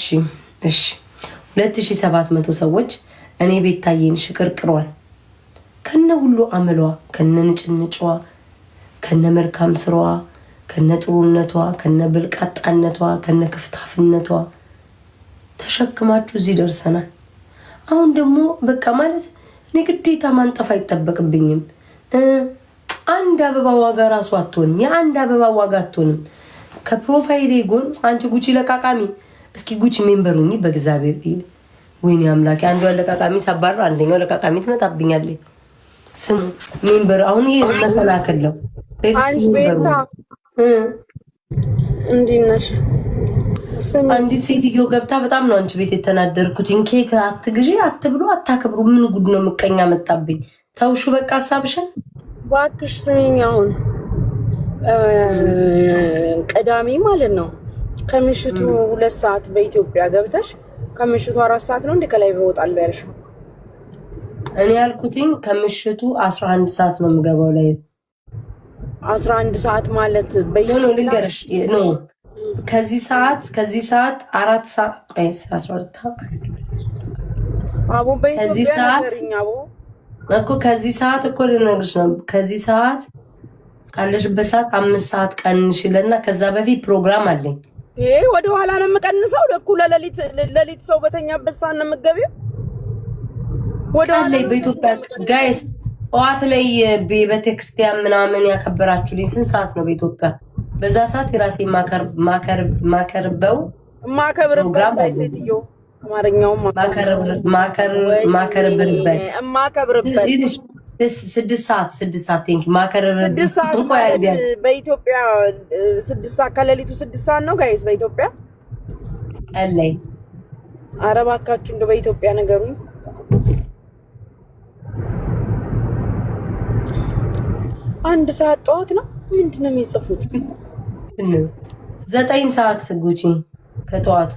2700 ሰዎች እኔ ቤታዬን ሽቅርቅሯል ከነ ሁሉ አመሏ፣ ከነ ንጭንጯ፣ ከነ መልካም ስራዋ፣ ከነ ጥሩነቷ፣ ከነ ብልቃጣነቷ፣ ከነ ክፍታፍነቷ ተሸክማችሁ እዚህ ደርሰናል። አሁን ደግሞ በቃ ማለት እኔ ግዴታ ማንጠፍ አይጠበቅብኝም። አንድ አበባ ዋጋ ራሱ አትሆንም። የአንድ አበባ ዋጋ አትሆንም። ከፕሮፋይሌ ጎን አንቺ ጉቺ ለቃቃሚ፣ እስኪ ጉቺ ሜምበሩኝ በእግዚአብሔር። ወይኔ አምላኬ፣ አንዱ ለቃቃሚ ሳባራ አንደኛው ለቃቃሚ ትመጣብኛለች። ስሙ ሜምበር አሁን ይሄ መሰላከለው አንቺ ቤታ እንዴት ነሽ? አንዲት ሴትዮ ገብታ በጣም ነው አንቺ ቤት የተናደርኩት። ኬክ አትግዢ አትብሉ አታከብሩ። ምን ጉድ ነው? ምቀኛ መጣብኝ። ተውሹ በቃ ሀሳብሽን ባክሽ ስሚኝ። አሁን ቅዳሜ ማለት ነው ከምሽቱ 2 ሰዓት በኢትዮጵያ ገብተሽ ከምሽቱ 4 ሰዓት ነው እንደ ከላይ በወጣለሁ ያልሽው። እኔ ያልኩትኝ ከምሽቱ 11 ሰዓት ነው የምገባው ላይ 11 ሰዓት ማለት በየሆነ ልንገርሽ ነው። ከዚህ ሰዓት 4 ሰዓት ቀይስ 12 አቦ በዚህ ሰዓት እኮ ከዚህ ሰዓት እኮ ልነግርሽ ነው። ከዚህ ሰዓት ካለሽበት ሰዓት 5 ሰዓት ቀንሽልና ከዛ በፊት ፕሮግራም አለኝ። ይሄ ወደ ኋላ ነው የምቀንሰው። ለኩለ ለሊት ሰው በተኛበት ሰዓት ነው የምትገቢው። ወደ ኋላ በኢትዮጵያ ጋይስ ጠዋት ላይ በቤተክርስቲያን ምናምን ያከበራችሁልኝ ስንት ሰዓት ነው በኢትዮጵያ? በዛ ሰዓት የራሴ ማከርበት ላይ ሴትዮ አማርኛው ማከርበት 6 ሰዓት ቴንክ ማከርበት በኢትዮጵያ 6 ሰዓት ከሌሊቱ 6 ሰዓት ነው ጋይስ በኢትዮጵያ አለይ። ኧረ እባካችሁ እንደው በኢትዮጵያ ነገሩኝ። አንድ ሰዓት ጠዋት ነው ምንድነው የሚጽፉት? 9 ሰዓት ጉቺ ከጠዋቱ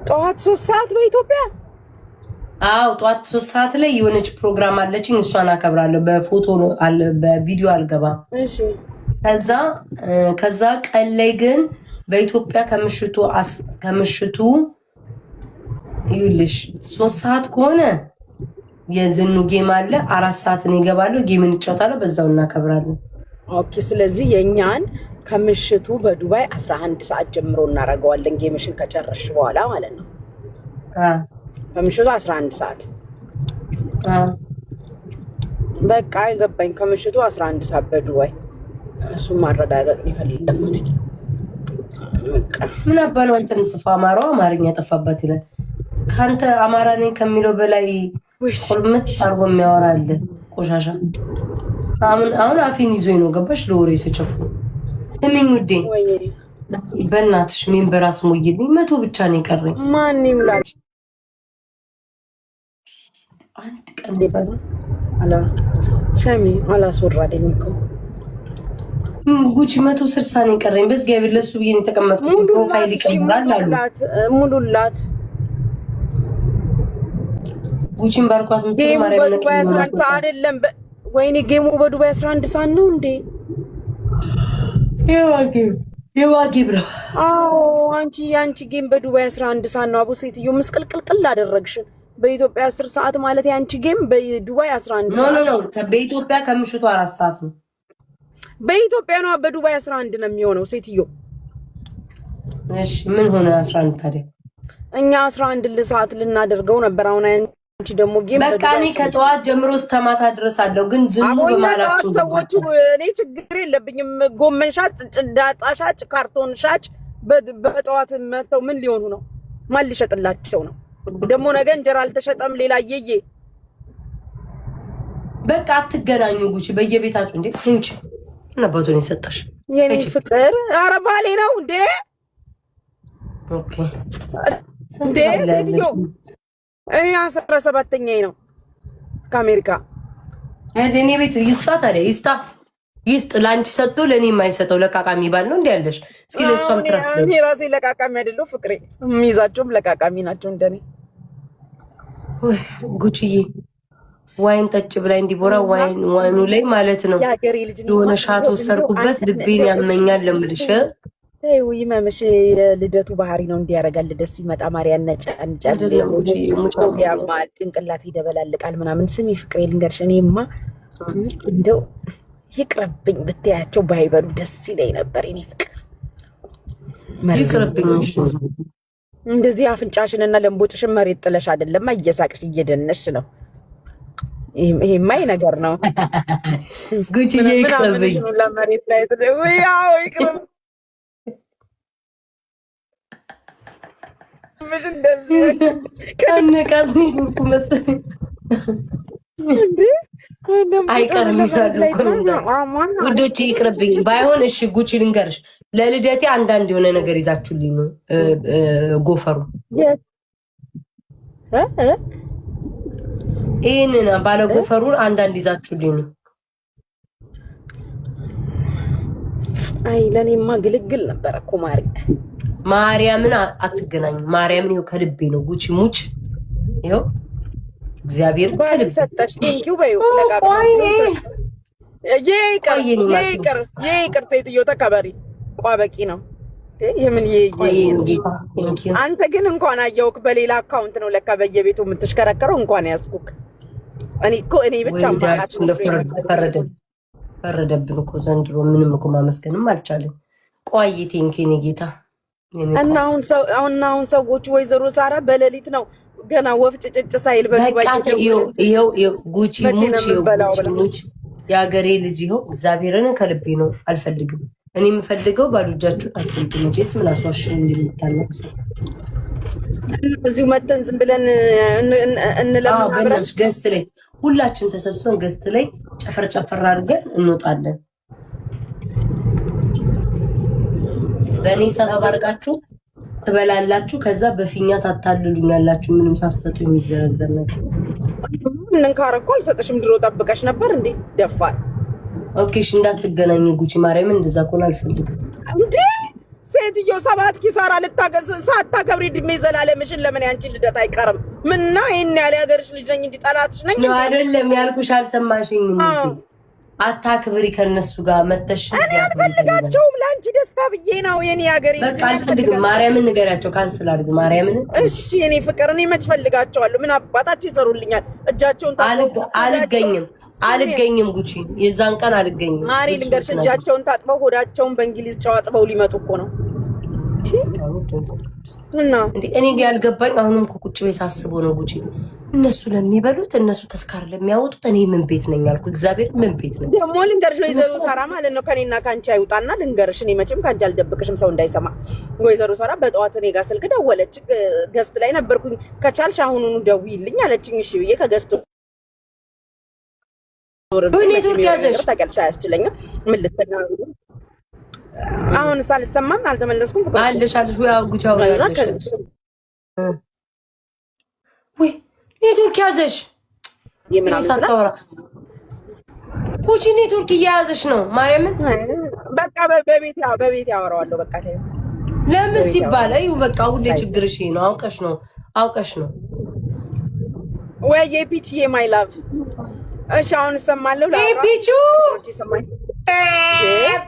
ጠዋት 3 ሰዓት በኢትዮጵያ። አዎ ጠዋት 3 ሰዓት ላይ የሆነች ፕሮግራም አለችኝ። እሷን አከብራለሁ። በፎቶ አለ በቪዲዮ አልገባም። እሺ ከዛ ቀን ላይ ግን በኢትዮጵያ ከምሽቱ ይኸውልሽ 3 ሰዓት ከሆነ የዝኑ ጌም አለ። 4 ሰዓት ነው ይገባለሁ። ጌም እንጫወታለሁ። በዛው እናከብራለን። ኦኬ ስለዚህ የኛን ከምሽቱ በዱባይ 11 ሰዓት ጀምሮ እናደርገዋለን። ጌምሽን ከጨረሽ በኋላ ማለት ነው። ከምሽቱ 11 ሰዓት በቃ አይገባኝ። ከምሽቱ 11 ሰዓት በዱባይ እሱን ማረጋገጥ የፈለኩት። ምን አባለው አንተም ጽፋ አማራው አማርኛ ጠፋባት ይላል። ካንተ አማራ ነኝ ከሚለው በላይ ቁልምት አርጎ የሚያወራ አለ። ቆሻሻ አሁን አፌን ይዞኝ ነው ገባሽ? ለወሬ ስጨው ስሚኝ ውዴ፣ በእናትሽ ሜምበር አስሞይልኝ። 100 ብቻ ነው የቀረኝ። ማን ይምላል? አንድ ቀን ይባል አላ ሸሚ አላስወራደኝ እኮ ጉቺ 160 ነው የቀረኝ። በእግዚአብሔር ለሱ ብዬ ነው የተቀመጥኩት። ፕሮፋይል ይቀይራል አሉ ሙሉላት ጉቺን ባርኳት ምትል ማርያም ነው አይደለም። ወይኔ ጌሙ በዱባይ 11 ሰዓት ነው እንዴ? የዋጌ ብራ። አዎ አንቺ ጌም በዱባይ 11 ሰዓት ነው። አቡ ሴትዮ ምስቅልቅልቅል አደረግሽን። በኢትዮጵያ 10 ሰዓት ማለት ያንቺ ጌም በዱባይ 11 ሰዓት ነው። በኢትዮጵያ ከምሽቱ 4 ሰዓት ነው። በኢትዮጵያ ነው በዱባይ 11 ነው የሚሆነው ሴትዮ። እሺ ምን ሆነ 11 ታዲያ? እኛ 11 ሰዓት ልናደርገው ነበር። አሁን አንቺ ደግሞ ጌም በቃ እኔ ከጠዋት ጀምሮ እስከ ማታ ድረስ አለው። ግን ዝም በማላችሁ ሰዎቹ እኔ ችግር የለብኝም። ጎመን ሻጭ፣ ዳጣ ሻጭ፣ ካርቶን ሻጭ በጠዋት መተው ምን ሊሆኑ ነው? ማን ሊሸጥላቸው ነው? ደግሞ ነገ እንጀራ አልተሸጠም ሌላ እየዬ በቃ አትገናኙ። ጉቺ በየቤታችሁ እንዴ እንጭ ነባቶን ይሰጣሽ የኔ ፍቅር። ኧረ ባሌ ነው እንዴ? ኦኬ እንዴ ሴትዮ እኔ 17ኛዬ ነው ከአሜሪካ። እኔ ቤት ይስጣ ታዲያ ይስጥ ላንቺ ሰጥቶ ለኔ የማይሰጠው ለቃቃሚ ባል ነው እንዴ ያለሽ? እስኪ ለሷም ትራፍ እኔ ራሴ ለቃቃሚ አይደለሁ ፍቅሬ። የሚይዛቸውም ለቃቃሚ ናቸው እንደኔ። ወይ ጉቺዬ ዋይን ጠጭ ብላይ እንዲቦራ ዋይኑ ላይ ማለት ነው የሆነ ሻቶ ሰርኩበት ልቤን ያመኛል ለምልሽ። ተይው ይመምሽ። የልደቱ ባህሪ ነው እንዲያረጋል። ደስ ሲመጣ ማርያም ነጫንጫል ያማል፣ ጭንቅላት ይደበላልቃል ምናምን። ስሚ ፍቅሬ ልንገርሽ፣ እኔማ እንደው ይቅርብኝ ብትያቸው ባይበሉ ደስ ይለኝ ነበር። እኔ ፍቅር ይቅርብኝ። እንደዚህ አፍንጫሽንና ለምቦጭሽን መሬት ጥለሽ አይደለም እየሳቅሽ እየደነሽ ነው። ይሄማ ነገር ነው። ጉቺዬ ይቅርብኝ። ለመሬት ላይ ያው ይቅርብ ምሽ እንደዚህ ከነቃት ነው መሰለኝ እንዴ አይቀርም ይላሉ ውዶቼ። ይቅርብኝ ባይሆን እሺ ጉቺ ልንገርሽ፣ ለልደቴ አንዳንድ የሆነ ነገር ይዛችሁልኝ ነው ጎፈሩ ይሄንን ባለ ጎፈሩን አንዳንድ ይዛችሁልኝ ነው። አይ ለኔማ ግልግል ነበር እኮ ማርያምን አትገናኙ። ማርያምን ይኸው ከልቤ ነው ጉቺ ሙች ይኸው እግዚአብሔር ከልብ ሰጠሽ። ቴንኪው በይው ይቅር ሴትዮ ተከበሪ። ቋበቂ ነው የምን አንተ ግን እንኳን አየውክ በሌላ አካውንት ነው ለካ በየቤቱ የምትሽከረከረው። እንኳን ያስኩክ እኔ ብቻ ፈረደብን እኮ ዘንድሮ። ምንም እኮ ማመስገንም አልቻለም። ቆይ ቴንኪው የኔ ጌታ። እና አሁን ሰዎቹ ወይዘሮ ሳራ በሌሊት ነው ገና ወፍ ጭጭጭ ሳይል ይኸው ጉቺ ሙች የሀገሬ ልጅ ይኸው እግዚአብሔርን ከልቤ ነው አልፈልግም። እኔ የምፈልገው ባዶ እጃችሁን አትልጡ። መቼስ ምን አስዋሽ እንደሚታነቅ ሰው እዚሁ መተን ዝም ብለን እንለምናለን። ገስት ላይ ሁላችን ተሰብስበን ገስት ላይ ጨፈር አድርገን እንወጣለን። በእኔ ሰበብ አድርጋችሁ ትበላላችሁ። ከዛ በፊኛ ታታልሉኛላችሁ። ምንም ሳሰጡ የሚዘረዘር ነገር እንንካረኩ አልሰጥሽም። ድሮ ጠብቀሽ ነበር እንዴ ደፋል። ኦኬ እሺ እንዳትገናኙ ጉቺ ማርያምን። እንደዛ ከሆነ አልፈልግም እንዴ ሴትዮ። 7 ኪሳራ ልታገዝ ሳታከብሪ ድሜ ዘላለምሽን ለምን ያንቺን ልደት አይቀርም? ምን ነው ይሄን ያለ ሀገርሽ ልጅ ነኝ እንጂ ጠላትሽ ነኝ ነው አይደለም ያልኩሽ። አልሰማሽኝም እንዴ? አታክብሪ ከነሱ ጋር መተሽ። እኔ አልፈልጋቸውም ለአንቺ ደስታ ብዬ ነው የኔ ሀገሬ። በቃ አልፈልግም። ማርያምን ንገሪያቸው ካንስል አድርጉ ማርያምን። እሺ እኔ ፍቅር እኔ መች ፈልጋቸዋለሁ? ምን አባታቸው ይሰሩልኛል? እጃቸውን አልገኝም ጉቺ፣ የዛን ቀን አልገኝም። ማሪ ልንገርሽ፣ እጃቸውን ታጥበው ሆዳቸውን በእንግሊዝ ጨው አጥበው ሊመጡ እኮ ነው። እና እኔ ያልገባኝ አሁንም ቁጭ ቤት ሳስበው ነው ጉቺ፣ እነሱ ለሚበሉት እነሱ ተስካር ለሚያወጡት እኔ ምን ቤት ነኝ አልኩ። እግዚአብሔር ምን ቤት ነኝ ደግሞ ልንገርሽ፣ ወይዘሮ ሳራ ማለት ነው ከኔና ካንቺ አይውጣና ልንገርሽ፣ እኔ መቼም ካንቺ አልደብቅሽም ሰው እንዳይሰማ። ወይዘሮ ሳራ በጠዋት እኔ ጋር ስልክ ደወለች። ገስት ላይ ነበርኩኝ። ከቻልሽ አሁኑኑ ደውይልኝ አለችኝ። እሺ ብዬ ከገስቱ ኔትወርክ ያዘሽ ታውቂያለሽ፣ አያስችለኝም። ምን ልትናገር አሁን ሳልሰማም አልተመለስኩም። ፍቅር አለሽ ያው ጉቻው ያለሽ ወይ ኔትወርክ ያዘሽ ሳታወራ ጉቺ ኔትወርክ እየያዘሽ ነው ማርያምን። በቃ በቤት ያወራዋለሁ። በቃ ለምን ሲባል አዩ በቃ ሁሌ ችግርሽ ነው። አውቀሽ ነው ወይ የፒቺዬ ማይ ላቭ። እሺ አሁን እሰማለሁ።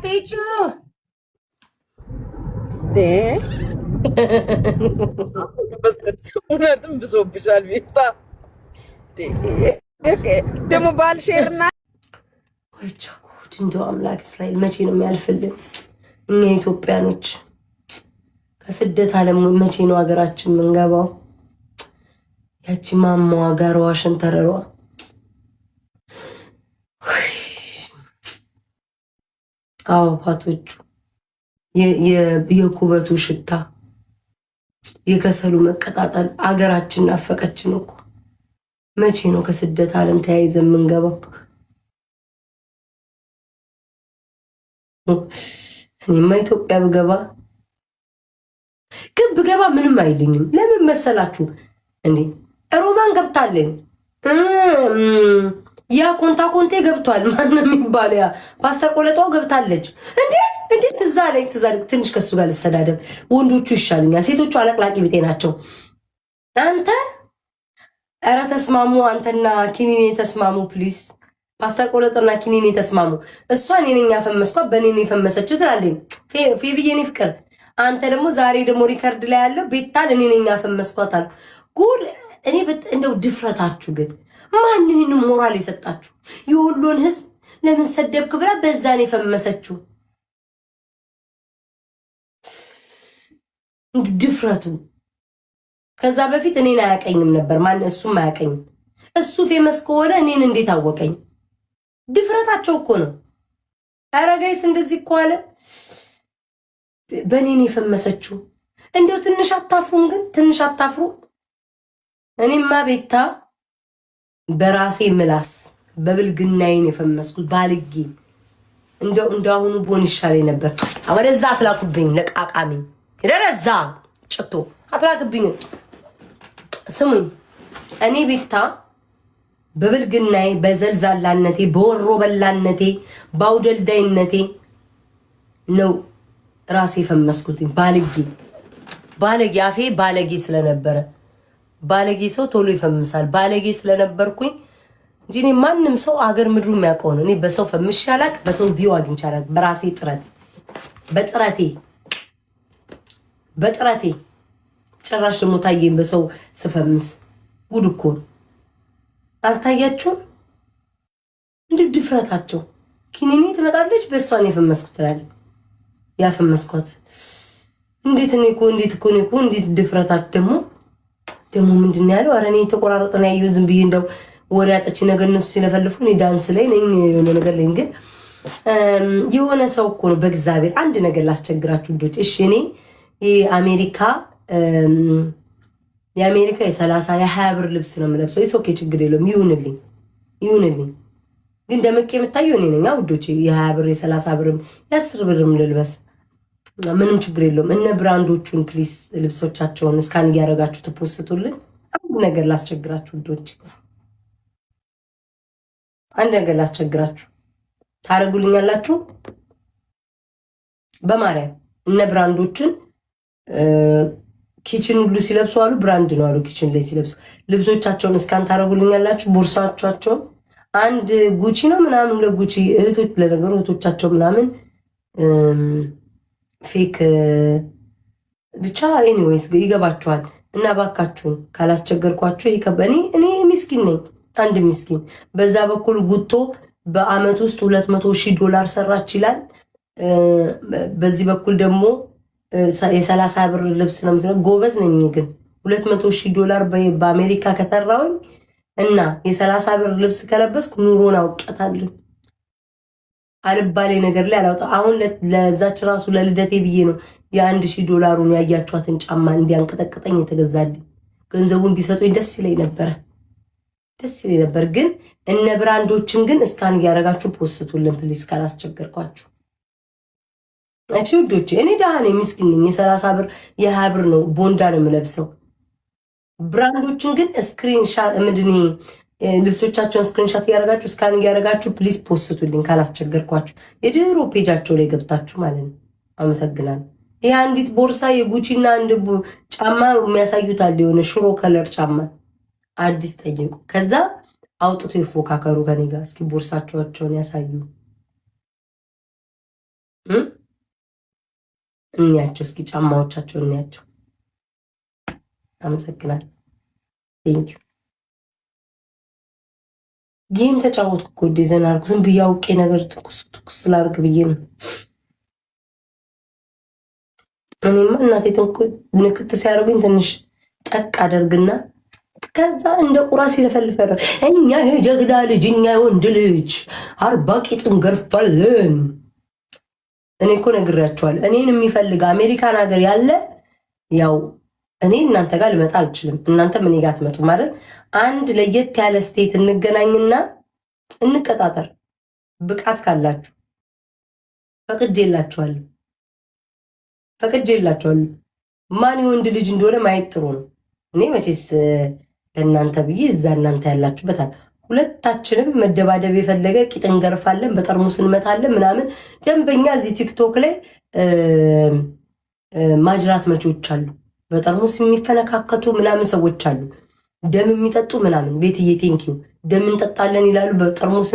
ፒቹ እውነትም ብሶብሻል ቤታ። ደግሞ ባልሼርና እንደው አምላክ እስራኤል መቼ ነው የሚያልፍልን? እኛ ኢትዮጵያኖች ከስደት ዓለም መቼ ነው ሀገራችን የምንገባው? ያቺ ማማዋ ጋራዋ ሸንተረሯ አዋፋቶቹ የኩበቱ ሽታ የከሰሉ መቀጣጠል አገራችን ናፈቀችን እኮ። መቼ ነው ከስደት ዓለም ተያይዘን የምንገባው? እኔማ ኢትዮጵያ ብገባ ግን ብገባ ምንም አይልኝም። ለምን መሰላችሁ እንዴ? ሮማን ገብታለኝ፣ ያ ኮንታ ኮንቴ ገብቷል። ማነው የሚባለው? ያ ፓስተር ቆለጧው ገብታለች። እንዴ ትዛ ላይ ትንሽ ከሱ ጋር ልሰዳደብ። ወንዶቹ ይሻሉኛል፣ ሴቶቹ አለቅላቂ ቢጤ ናቸው። አንተ ኧረ ተስማሙ፣ አንተና ኪኒኔ ተስማሙ ፕሊስ። ፓስተር ቆለጥና ኪኒኔ ተስማሙ። እሷ እኔ ነኝ ያፈመስኳት፣ በእኔ ነው የፈመሰችው ትላለኝ ፌብዬ። እኔ ፍቅር አንተ ደግሞ ዛሬ ደግሞ ሪከርድ ላይ ያለው ቤታን እኔ ነኝ ያፈመስኳት አልኩ። ጉድ! እኔ እንደው ድፍረታችሁ ግን ማን ይህን ሞራል የሰጣችሁ? የወሎን ህዝብ ለምን ሰደብክ ብላ በዛን የፈመሰችው ድፍረቱ። ከዛ በፊት እኔን አያቀኝም ነበር ማን፣ እሱም አያቀኝም። እሱ ፌመስ ከሆነ እኔን እንዴት አወቀኝ? ድፍረታቸው እኮ ነው። ኧረ ጋይስ እንደዚህ እኮ አለ በእኔን የፈመሰችው። እንዲያው ትንሽ አታፍሩም? ግን ትንሽ አታፍሩ? እኔማ ቤታ በራሴ ምላስ በብልግናዬን የፈመስኩት ባልጌ። እንደአሁኑ ቦን ይሻለኝ ነበር። ወደዛ አትላኩብኝ፣ ለቃቃሚ ደረዛ ጭቶ አትላክብኝ። ስሙኝ፣ እኔ ቤታ በብልግናዬ፣ በዘልዛላነቴ፣ በወሮ በላነቴ፣ በአውደልዳይነቴ ነው ራሴ የፈመስኩት። ባለጌ አፌ ባለጌ ስለነበረ፣ ባለጌ ሰው ቶሎ ይፈምሳል። ባለጌ ስለነበርኩኝ እንጂ እኔ ማንም ሰው አገር ምድሩ የሚያውቀው ነው። እኔ በሰው ፈምሼ አላውቅም፣ በሰው ቪው አግኝቼ አላውቅም። በራሴ ጥረት በጥረቴ ጭራሽ ደግሞ ታየኝ በሰው ስፈምስ። ጉድ እኮ ነው። አልታያችሁም? እንዴ ድፍረታቸው። ኪኒኔ ትመጣለች በእሷን የፈመስኩት ትላለች። ያፈመስኳት እንዴት ድፍረታት ደግሞ ምንድን ያለው? ኧረ እኔ የተቆራረጠን ያየሁት ዝም ብዬ እንደው ወሬ አጠች ነገር እነሱ ሲለፈልፉ እኔ ዳንስ ላይ ነኝ የሆነ ነገር ላይ። ግን የሆነ ሰው እኮ ነው በእግዚአብሔር አንድ ነገር ላስቸግራችሁ ልጆች። እሺ እኔ የአሜሪካ የ30 የ20 ብር ልብስ ነው የምለብሰው። ኦኬ ችግር የለውም ይሁንልኝ። ግን ደመቅ የምታየው እኔ ነኝ ውዶች። የ20 ብር የ30 ብርም የ10 ብርም ልልበስ ምንም ችግር የለውም። እነ ብራንዶቹን ፕሊስ ልብሶቻቸውን እስካን እያደረጋችሁ ትፖስቱልን። አንድ ነገር ላስቸግራችሁ ውዶች፣ አንድ ነገር ላስቸግራችሁ። ታደርጉልኛላችሁ? በማርያም እነ ብራንዶችን ኪችን ሁሉ ሲለብሱ አሉ ብራንድ ነው አሉ። ኪችን ላይ ሲለብሱ ልብሶቻቸውን እስካን ታደርጉልኛላችሁ። ቦርሳቸውን አንድ ጉቺ ነው ምናምን ለጉቺ እህቶች፣ ለነገሩ እህቶቻቸው ምናምን ፌክ ብቻ ኤኒዌይስ ይገባችኋል። እና ባካችሁን ካላስቸገርኳችሁ ይከበኒ። እኔ ሚስኪን ነኝ፣ አንድ ሚስኪን። በዛ በኩል ጉቶ በአመት ውስጥ $200,000 ሰራች ይላል። በዚህ በኩል ደግሞ የ30 ብር ልብስ ነው የምትለው። ጎበዝ ነኝ ግን $200,000 በአሜሪካ ከሰራውኝ እና የ30 ብር ልብስ ከለበስኩ ኑሮን አውቀታለሁ። አልባሌ ነገር ላይ አላውጣ። አሁን ለዛች ራሱ ለልደቴ ብዬ ነው $1,000 ያያችኋትን ጫማ እንዲያንቀጠቅጠኝ የተገዛልኝ። ገንዘቡን ቢሰጡኝ ደስ ይለኝ ነበር። ግን እነ ብራንዶችን ግን እስካን እያደረጋችሁ ፖስቱልን ፕሊስ ካላስቸገርኳችሁ። እቺ ውዶች እኔ ደሃ ነኝ፣ ምስኪን ነኝ። የ30 ብር የ20 ብር ነው ቦንዳ ነው የምለብሰው። ብራንዶችን ግን ስክሪንሻት ምንድን ይሄ ልብሶቻቸውን ስክሪንሻት እያደረጋችሁ እስካን እያደረጋችሁ ፕሊስ ፖስቱልኝ ካላስቸገርኳችሁ። የድሮ ፔጃቸው ላይ ገብታችሁ ማለት ነው። አመሰግናለሁ። ይሄ አንዲት ቦርሳ የጉቺና አንድ ጫማ የሚያሳዩታል። የሆነ ሽሮ ከለር ጫማ አዲስ ጠይቁ። ከዛ አውጥቶ ይፎካከሩ ከኔ ጋር። እስኪ ቦርሳቸውን ያሳዩ እንያቸው። እስኪ ጫማዎቻቸውን እንያቸው። አመሰግናለሁ። ቴንክ ዩ። ጌም ተጫወትኩ እኮ ዲዛይን አድርጉ። ዝም ብዬ አውቄ ነገር ትኩስ ስላድርግ ብዬ ነው። እኔማ እናቴ ንክት ሲያደርጉኝ ትንሽ ጠቅ አደርግና ከዛ እንደ ቁራ ሲለፈልፈረ እኛ የጀግና ልጅ እኛ የወንድ ልጅ 40 ቂጥ እንገርፋለን። እኔ እኮ ነግራችኋለሁ። እኔን የሚፈልግ አሜሪካን ሀገር ያለ ያው እኔ እናንተ ጋር ልመጣ አልችልም፣ እናንተም እኔ ጋር ትመጡ ማለት አንድ ለየት ያለ ስቴት እንገናኝና እንቀጣጠር። ብቃት ካላችሁ ፈቅጄላችኋለሁ። ማን የወንድ ልጅ እንደሆነ ማየት ጥሩ ነው። እኔ መቼስ ለእናንተ ብዬ እዛ እናንተ ያላችሁበታል። ሁለታችንም መደባደብ የፈለገ ቂጥ እንገርፋለን፣ በጠርሙስ እንመታለን ምናምን። ደንበኛ እዚህ ቲክቶክ ላይ ማጅራት መቾች አሉ፣ በጠርሙስ የሚፈነካከቱ ምናምን ሰዎች አሉ፣ ደም የሚጠጡ ምናምን። ቤትዬ ቴንኪው ደም እንጠጣለን ይላሉ። በጠርሙስ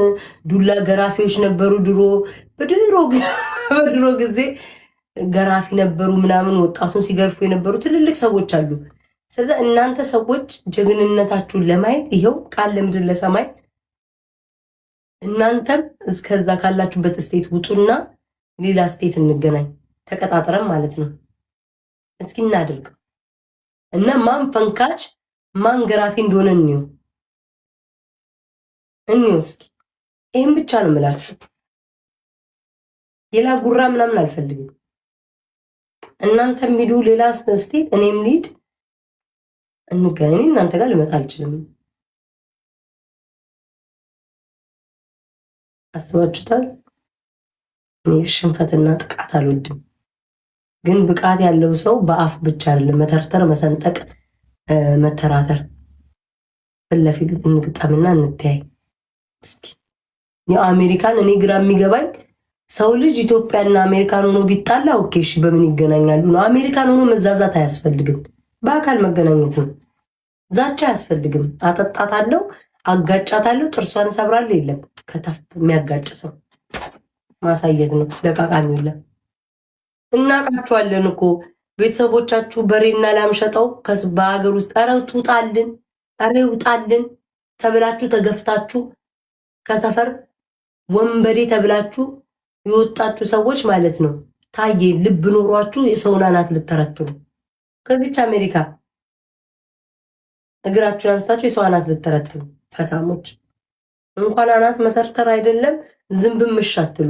ዱላ ገራፊዎች ነበሩ ድሮ። በድሮ ጊዜ ገራፊ ነበሩ ምናምን፣ ወጣቱን ሲገርፉ የነበሩ ትልልቅ ሰዎች አሉ። ስለዚህ እናንተ ሰዎች ጀግንነታችሁን ለማየት ይኸው ቃል ለምድር ለሰማይ። እናንተም እስከዛ ካላችሁበት ስቴት ውጡና ሌላ ስቴት እንገናኝ፣ ተቀጣጥረን ማለት ነው። እስኪ እናድርግ እና ማን ፈንካች ማን ገራፊ እንደሆነ እንየው እስኪ። ይህም ብቻ ነው የምላችሁ። ሌላ ጉራ ምናምን አልፈልግም። እናንተም ሂዱ ሌላ ስቴት፣ እኔም ልሂድ፣ እንገናኝ። እናንተ ጋር ልመጣ አልችልም። አስባችሁታል? እኔ ሽንፈትና ጥቃት አልወድም። ግን ብቃት ያለው ሰው በአፍ ብቻ አይደለም መተርተር፣ መሰንጠቅ፣ መተራተር። ፊት ለፊት እንግጠምና እንተያይ እስኪ። የአሜሪካን እኔ ግራ የሚገባኝ ሰው ልጅ ኢትዮጵያና አሜሪካን ሆኖ ቢጣላ ኦኬ እሺ፣ በምን ይገናኛሉ ነው? አሜሪካን ሆኖ መዛዛት አያስፈልግም። በአካል መገናኘት ነው። ዛቻ አያስፈልግም። አጠጣታለሁ፣ አጋጫታለሁ፣ ጥርሷን እሰብራለሁ። የለም ከተፍ የሚያጋጭ ሰው ማሳየት ነው። ለቃቃሚ የለም። እናቃችኋለን እኮ ቤተሰቦቻችሁ በሬና ላም ሸጠው በሀገር ውስጥ ኧረ ትውጣልን፣ ኧረ ይውጣልን ተብላችሁ ተገፍታችሁ ከሰፈር ወንበዴ ተብላችሁ የወጣችሁ ሰዎች ማለት ነው። ታዬ ልብ ኖሯችሁ የሰውን አናት ልተረትሩ ከዚች አሜሪካ እግራችሁን አንስታችሁ የሰው አናት ልተረትሩ ፈሳሞች። እንኳን አናት መተርተር አይደለም ዝንብም እሻትሉ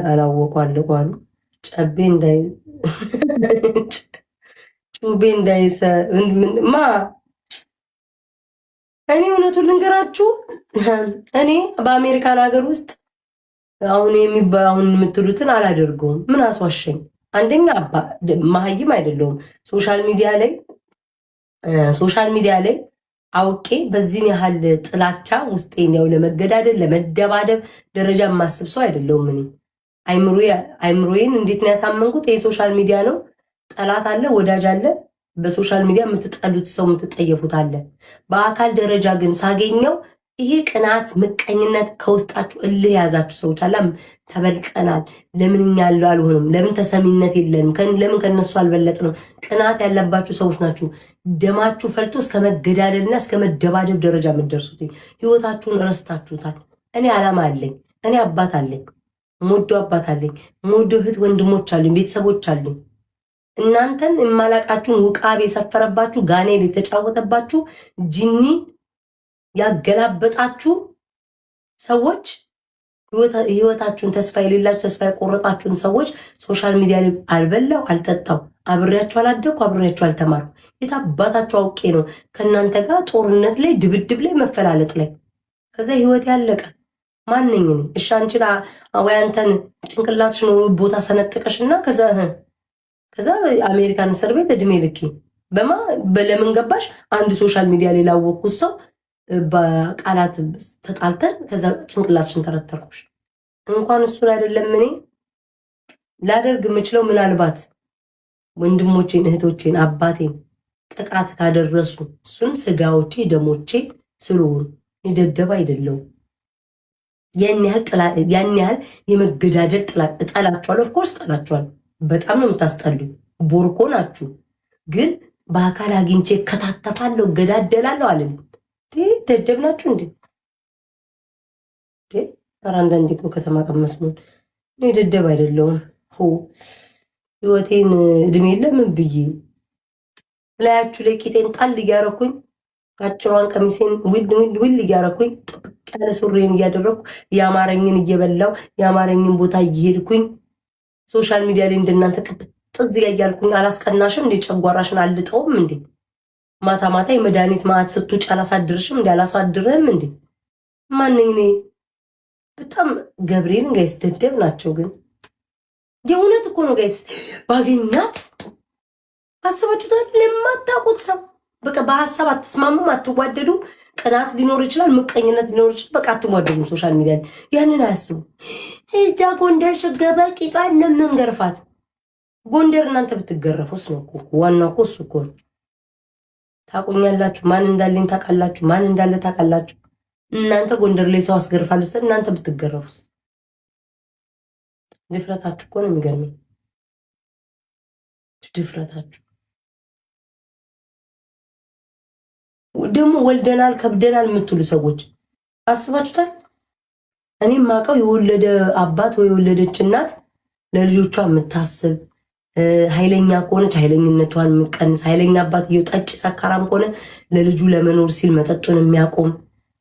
አላወቁ አልቋሉ ጨቤ እንዳይ ጩቤ እንዳይሰ ማ እኔ እውነቱን ልንገራችሁ፣ እኔ በአሜሪካን ሀገር ውስጥ አሁን የምትሉትን አላደርገውም። ምን አስዋሸኝ? አንደኛ መሀይም አይደለሁም። ሶሻል ሚዲያ ላይ አውቄ በዚህን ያህል ጥላቻ ውስጤን ያው ለመገዳደል ለመደባደብ ደረጃ የማስብ ሰው አይደለሁም። እኔ አይምሮዬን እንዴት ነው ያሳመንኩት? ይሄ ሶሻል ሚዲያ ነው። ጠላት አለ፣ ወዳጅ አለ። በሶሻል ሚዲያ የምትጠሉት ሰው የምትጠየፉት አለ። በአካል ደረጃ ግን ሳገኘው ይሄ ቅናት፣ ምቀኝነት ከውስጣችሁ እልህ የያዛችሁ ሰዎች አላ ተበልቀናል። ለምን እኛ ያለው አልሆንም? ለምን ተሰሚነት የለንም? ለምን ከነሱ አልበለጥንም? ቅናት ያለባችሁ ሰዎች ናችሁ። ደማችሁ ፈልቶ እስከ መገዳደልና እስከ መደባደብ ደረጃ የምትደርሱት ህይወታችሁን ረስታችሁታል። እኔ አላማ አለኝ። እኔ አባት አለኝ፣ ሞዶ አባት አለኝ፣ ሞዶ እህት ወንድሞች አሉኝ፣ ቤተሰቦች አሉኝ። እናንተን የማላቃችሁን ውቃቤ የሰፈረባችሁ ጋኔል የተጫወተባችሁ ጂኒ ያገላበጣችሁ ሰዎች ህይወታችሁን ተስፋ የሌላችሁ ተስፋ የቆረጣችሁን ሰዎች ሶሻል ሚዲያ ላይ አልበላው አልጠጣው አብሬያችሁ አላደኩ አብሬያችሁ አልተማርኩ የታባታችሁ አውቄ ነው ከእናንተ ጋር ጦርነት ላይ ድብድብ ላይ መፈላለጥ ላይ ከዛ ህይወት ያለቀ ማንኝ ነኝ። እሺ አንቺን ወይ አንተን ጭንቅላትሽን ቦታ ሰነጥቀሽና ከዛ አሜሪካን እስር ቤት እድሜ ልኬ በለምን ገባሽ? አንድ ሶሻል ሚዲያ ላይ ላወቅኩት ሰው በቃላት ተጣልተን ከዛ ጭንቅላትሽን ተረተርኩሽ። እንኳን እሱን አይደለም እኔ ላደርግ የምችለው ምናልባት ወንድሞቼን እህቶቼን አባቴን ጥቃት ካደረሱ እሱን ስጋዎቼ ደሞቼ ስለሆኑ የደደብ አይደለው። ያን ያህል የመገዳደል እጠላችኋለሁ። ኦፍኮርስ እጠላችኋለሁ። በጣም ነው የምታስጠሉ። ቦርኮ ናችሁ። ግን በአካል አግኝቼ ከታተፋለሁ ገዳደላለሁ አለን። ደደብ ናችሁ እንዴ? ኧረ አንዳንዴ እኮ ከተማ ቀመስ ነው። እኔ ደደብ አይደለሁም። ህይወቴን እድሜ ለምን ብዬ ላያችሁ ላይ ቂጤን ጣል እያረኩኝ አጭሯን ቀሚሴን ውል እያረኩኝ ጥብቅ ያለ ሱሪን እያደረኩ የአማረኝን እየበላው የአማረኝን ቦታ እየሄድኩኝ ሶሻል ሚዲያ ላይ እንደናንተ ቅብጥ እያልኩኝ አላስቀናሽም እንዴ? ጨጓራሽን አልጠውም እንዴ? ማታ ማታ የመድኃኒት ማዕት ስትውጭ አላሳድርሽም እንዴ? አላሳድርህም እንዴ? ማንኝ እኔ በጣም ገብርኤልን ጋይስ ደደብ ናቸው። ግን የእውነት እኮ ነው ጋይስ። ባገኛት አስባችሁታል? ለማታውቁት ሰው በቃ በሀሳብ አትስማሙም፣ አትዋደዱ። ቅናት ሊኖር ይችላል፣ ምቀኝነት ሊኖር ይችላል። በቃ አትዋደዱም። ሶሻል ሚዲያ ያንን አያስቡ። እጃ ጎንደር ሽገበ ቂጧን ለምንገርፋት ጎንደር እናንተ ብትገረፉስ ነው እኮ ዋናው እኮ እሱ እኮ ነው። ታቁኛላችሁ። ማን እንዳለኝ ታውቃላችሁ። ማን እንዳለ ታውቃላችሁ። እናንተ ጎንደር ላይ ሰው አስገርፋለሁ ስትል እናንተ ብትገረፉስ? ድፍረታችሁ እኮ ነው የሚገርመኝ። ድፍረታችሁ ደግሞ ወልደናል ከብደናል የምትሉ ሰዎች አስባችሁታል? እኔም ማውቀው የወለደ አባት ወይ የወለደች እናት ለልጆቿ የምታስብ ኃይለኛ ከሆነች ኃይለኝነቷን የምቀንስ፣ ኃይለኛ አባትየው ጠጭ ሰካራም ከሆነ ለልጁ ለመኖር ሲል መጠጡን የሚያቆም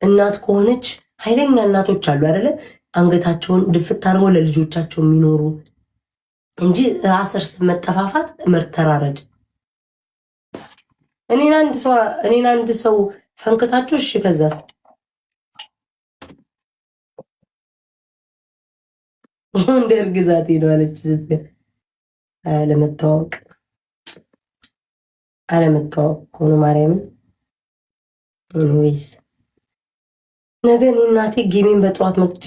እናት ከሆነች ኃይለኛ እናቶች አሉ አይደለ? አንገታቸውን ድፍት አድርገው ለልጆቻቸው የሚኖሩ እንጂ ራስ እርስ መጠፋፋት፣ መተራረድ። እኔን አንድ ሰው ፈንክታችሁ እሺ፣ ከዛስ ጎንደር ግዛት ሄደዋለች። አለመታወቅ ከሆነ ማርያምን ወይስ ነገ እኔ እናቴ ጌሜን በጠዋት መጥቼ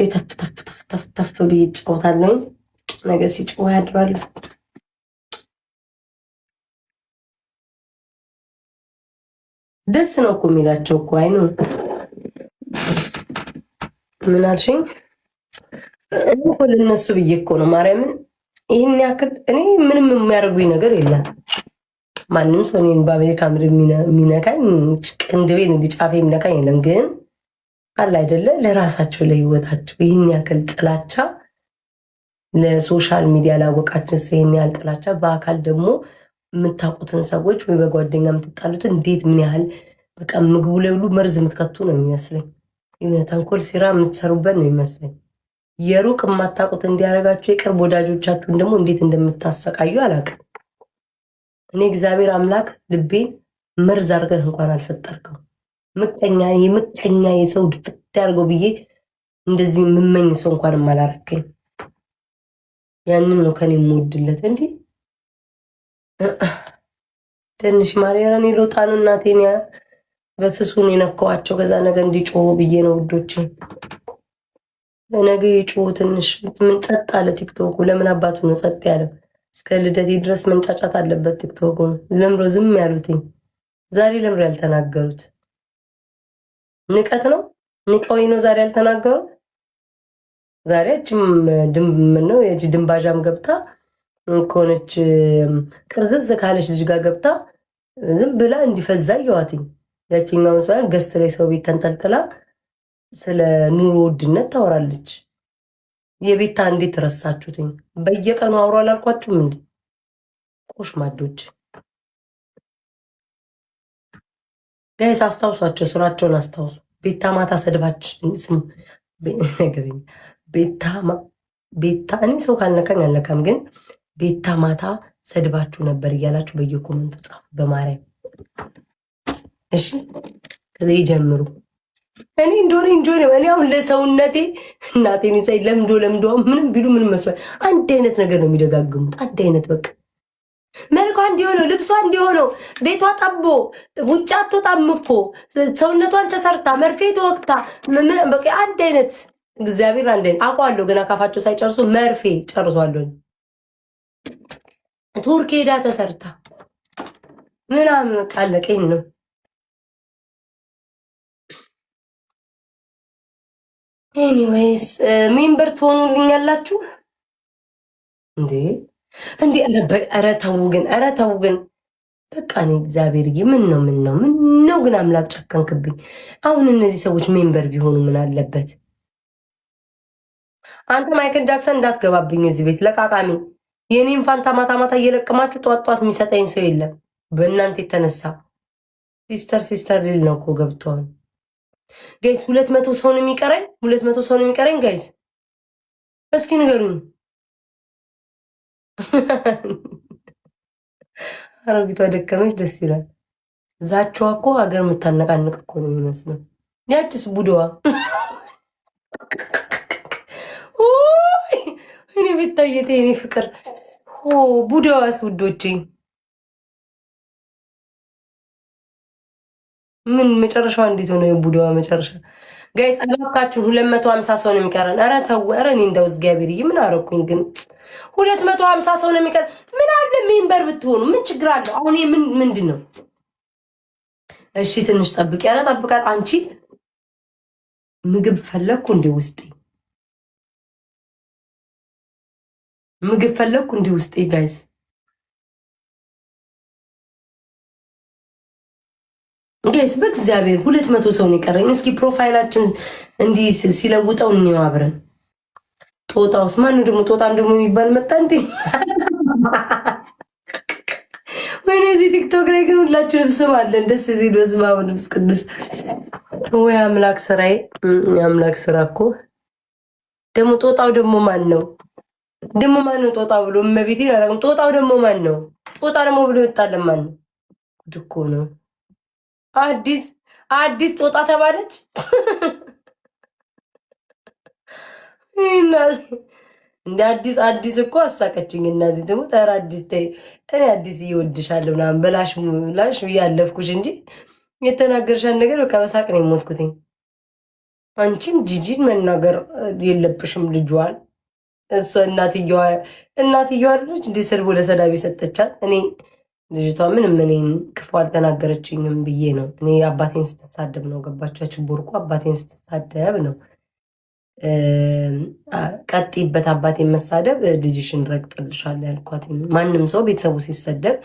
ተፍ ብዬ እጫወታለሁ። ነገ ሲጮህ ያድራሉ። ደስ ነው እኮ የሚላቸው እኮ አይኑ። ምን አልሽኝ? እኔ እኮ ልነሱ ብዬ እኮ ነው ማርያምን። ይህን ያክል እኔ ምንም የሚያደርጉኝ ነገር የለም። ማንም ሰው እኔን በአሜሪካ ምድር የሚነካኝ ቅንድቤን እንዲጫፌ የሚነካኝ የለም። ግን አለ አይደለ ለራሳቸው ለህይወታቸው ይህን ያክል ጥላቻ ለሶሻል ሚዲያ ላወቃችን ይህን ያህል ጥላቻ በአካል ደግሞ የምታውቁትን ሰዎች ወይ በጓደኛ የምትጣሉትን እንዴት ምን ያህል በቃ ምግቡ ላይ ሁሉ መርዝ የምትከቱ ነው የሚመስለኝ። የሆነ ተንኮል ሴራ የምትሰሩበት ነው የሚመስለኝ። የሩቅ የማታውቁት እንዲያደርጋቸው የቅርብ ወዳጆቻችሁን ደግሞ እንዴት እንደምታሰቃዩ አላውቅም። እኔ እግዚአብሔር አምላክ ልቤን መርዝ አድርገህ እንኳን አልፈጠርከው። ምቀኛ የሰው ድፍት ያድርገው ብዬ እንደዚህ የምመኝ ሰው እንኳን አላረከኝ። ያንን ነው ከኔ የምወድለት እንጂ ትንሽ ማርያምን ለውጣ ነው እናቴን በስሱን የነካዋቸው ከዛ ነገር እንዲጮሁ ብዬ ነው ውዶቼ። ነገ የጮሁ ትንሽ ምን ጸጥ አለ ቲክቶኩ። ለምን አባቱ ነው ጸጥ ያለው? እስከ ልደቴ ድረስ መንጫጫት አለበት ቲክቶኩ። ለምሮ ዝም ያሉትኝ ዛሬ ለምሮ ያልተናገሩት ንቀት ነው። ንቀውኝ ነው ዛሬ ያልተናገሩት። ዛሬ እችም ነው የጂ ድንባዣም ገብታ ከሆነች ቅርዝዝ ካለች ልጅ ጋር ገብታ ዝም ብላ እንዲፈዛ ይዋትኝ። ያቺኛውን ሰው ገስት ላይ ሰው ቤት ተንጠልጥላ ስለ ኑሮ ውድነት ታወራለች። የቤታ እንዴት ረሳችሁትኝ? በየቀኑ አውሮ አላልኳችሁም እንዴ? ቆሽ ማዶች ጋይስ አስታውሷቸው፣ ስራቸውን አስታውሱ። ቤታ ማታ ሰድባች ስሙ ነገርኝ። ቤታ እኔ ሰው ካልነካኝ አልነካም፣ ግን ቤታ ማታ ሰድባችሁ ነበር እያላችሁ በየኮመንቱ ጻፉ። በማርያም እሺ፣ ከዚህ ጀምሩ። እኔ እንደሆነ እኔ አሁን ለሰውነቴ እናቴን ሳይ ለምዶ ምንም ቢሉ ምንም መስሏል። አንድ አይነት ነገር ነው የሚደጋግሙት። አንድ አይነት በቃ መልኳ እንዲሆነው ልብሷ እንዲሆነው ቤቷ ጠቦ ውጭ አትወጣም እኮ ሰውነቷን ተሰርታ መርፌ ተወቅታ በቃ አንድ አይነት እግዚአብሔር አንድ አይነት አውቀዋለሁ። ገና ካፋቸው ሳይጨርሱ መርፌ ጨርሷለሁ። ቱርክ ሄዳ ተሰርታ ምናምን ቃለቀኝ ነው። ኤኒዌይስ ሜምበር ትሆኑልኛላችሁ እንዴ? ኧረ ተው ግን በቃ እኔ እግዚአብሔር ምን ነው ግን አምላክ ጨከንክብኝ። አሁን እነዚህ ሰዎች ሜምበር ቢሆኑ ምን አለበት? አንተ ማይክል ጃክሰን እንዳትገባብኝ እዚህ ቤት ለቃቃሚ። የኔን ፋንታ ማታ ማታ እየለቀማችሁ ጧት የሚሰጠኝ ሰው የለም በእናንተ የተነሳ። ሲስተር ሊል ነው እኮ ገብቷል። ጋይስ 200 ሰው ነው የሚቀረኝ። 200 ሰው ነው የሚቀረኝ ጋይስ፣ እስኪ ንገሩኝ። አረቢቷ ደከመች፣ ደስ ይላል። ዛቻዋ እኮ ሀገር የምታነቃንቅ እኮ ነው የሚመስለው። ያችስ ቡድዋ እኔ ቤታየቴ እኔ ፍቅር ቡድዋስ ውዶቼ ምን መጨረሻዋ እንዴት ሆነ? የቡድዋ መጨረሻ ጋይስ አባካችሁ 250 ሰው ነው የሚቀረን። ኧረ ተው፣ ኧረ እኔ እንደው እግዚአብሔር ምን አረኩኝ ግን 250 ሰው ነው የሚቀረን። ምን አለ ሜምበር ብትሆኑ ምን ችግር አለው? አሁን ምንድን ነው? እሺ ትንሽ ጠብቅ። ኧረ ጠብቃት አንቺ። ምግብ ፈለኩ እንደ ውስጤ ምግብ ፈለኩ እንደ ውስጤ ጋይስ ጋይስ በእግዚአብሔር 200 ሰው ነው የቀረኝ። እስኪ ፕሮፋይላችን እንዲህ ሲለውጠው እንየው አብረን። ጦጣውስ ማን ደግሞ ጦጣም ደግሞ የሚባል መጣ እንዴ? ወይኔ እዚህ ቲክቶክ ላይ ግን ሁላችንም ስም አለን። ደስ ሲል በስመ አብ ወመንፈስ ቅዱስ። ወይ አምላክ ስራዬ፣ የአምላክ ስራ እኮ ደግሞ ጦጣው ደግሞ ማን ነው? ደግሞ ማን ነው ጦጣው ብሎ እመቤቴ አላውቅም። ጦጣው ደግሞ ማን ነው? ጦጣ ደግሞ ብሎ ይወጣል ማን ነው? ጉድ እኮ ነው። አዲስ ጦጣ ተባለች። እንደ አዲስ እኮ አሳቀችኝ። እናቴ ደግሞ ተራ አዲስ ተይ፣ እኔ አዲስ እየወድሻለሁ ምናምን በላሽ ያለፍኩሽ እንጂ የተናገርሻን ነገር በቃ በሳቅ ነው የሞትኩትኝ። አንቺን ጂጂን መናገር የለብሽም ልጇን። እሷ እናትየዋ አለች እንደ ስድብ ወደ ሰዳቢ ሰጠቻት። እኔ ልጅቷ ምንም እኔን ክፉ አልተናገረችኝም ብዬ ነው። እኔ አባቴን ስትሳደብ ነው ገባቻችሁ? ቦርቁ አባቴን ስትሳደብ ነው። ቀጥይበት አባቴን መሳደብ ልጅሽን ረግጥልሻለሁ ያልኳት። ማንም ሰው ቤተሰቡ ሲሰደብ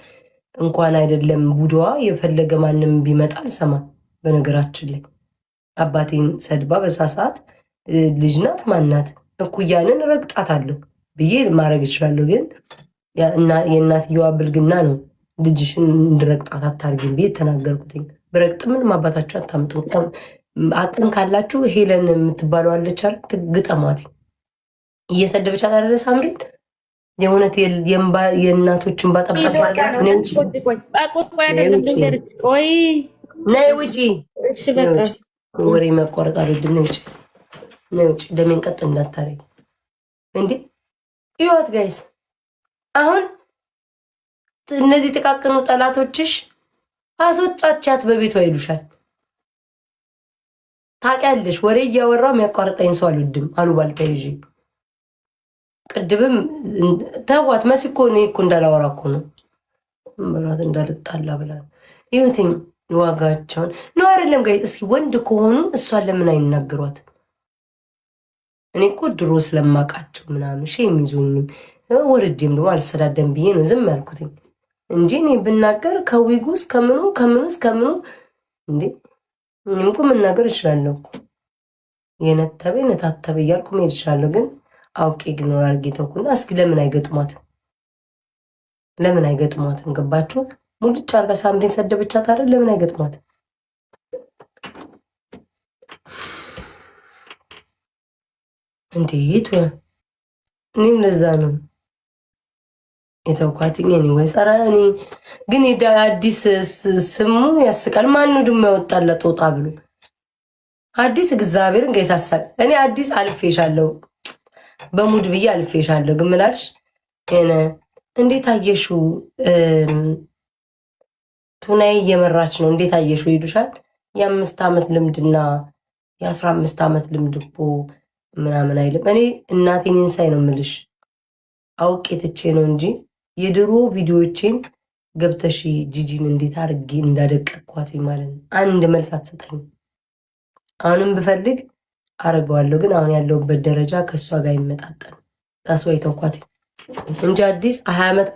እንኳን አይደለም ቡድዋ የፈለገ ማንም ቢመጣ አልሰማም። በነገራችን ላይ አባቴን ሰድባ በዛ ሰዓት ልጅ ናት ማናት እኩያንን ረግጣታለሁ ብዬ ማድረግ እችላለሁ። ግን የእናትየዋ ብልግና ነው ልጅሽን እንድረግጣት አታርጊም ብዬ ተናገርኩትኝ። ብረግጥ ምንም አባታችሁ አታምጡ። አቅም ካላችሁ ሄለን የምትባለው አለች አይደል? ትግጠማት እየሰደበች አላለ ሳምሪን የእውነት የእናቶችን ነይ ውጪ። ወሬ መቆረጥ አልወድም። ነይ ውጪ። ደሜን ቀጥ እንዳታረጊ እንዴ! ህይወት ጋይስ አሁን እነዚህ ጥቃቅኑ ጠላቶችሽ አስወጣቻት በቤቷ ይሉሻል። ታውቂያለሽ፣ ወሬ እያወራው የሚያቋርጠኝ ሰው አልወድም። አሉባልታ ይዤ ቅድብም ተዋት መስኮ እኔ እኮ እንዳላወራ እኮ ነው በሏት እንዳልጣላ ብላ ይሁትኝ ዋጋቸውን ነው አይደለም ጋይ። እስኪ ወንድ ከሆኑ እሷን ለምን አይናገሯት? እኔ እኮ ድሮ ስለማውቃቸው ምናምን ሼም ይዞኝም ወርዴም ደግሞ አልሰዳደም ብዬ ነው ዝም ያልኩትኝ እንጂ እኔ ብናገር ከዊጉ እስከምኑ እንዴ እኔም እኮ መናገር እችላለሁ። የነተበ ነታተበ እያልኩ መሄድ እችላለሁ። ግን አውቄ ግን አድርጌ ተውኩና እስኪ ለምን አይገጥሟትም? ገባችሁ? ሙልጭ አርጋ ሳምሪን ሰደበቻት አይደል? ለምን አይገጥሟትም? እንዴት እኔም ለዛ ነው የተውኳትኝ። ወይ ጸራ እኔ ግን አዲስ ስሙ ያስቃል። ማነው ደግሞ ያወጣላት ጦጣ ብሎ አዲስ? እግዚአብሔርን ገይሳሳቅ። እኔ አዲስ አልፌሻለሁ በሙድ ብዬ አልፌሻለሁ። ግን ምን አልሽ? እንዴት አየሽው? ቱናይ እየመራች ነው። እንዴት አየሽው ይሉሻል። የ5 ዓመት ልምድና የ15 ዓመት ልምድ እኮ ምናምን አይልም። እኔ እናቴን ኢንሳይ ነው የምልሽ። አውቄ ትቼ ነው እንጂ የድሮ ቪዲዮዎቼን ገብተሽ ጂጂን እንዴት አድርጌ እንዳደቀኳት ማለት ነው። አንድ መልስ አትሰጠኝ። አሁንም ብፈልግ አረገዋለሁ። ግን አሁን ያለውበት ደረጃ ከእሷ ጋር ይመጣጠን ታስዋይ ተውኳት እንጂ አዲስ 20 ዓመት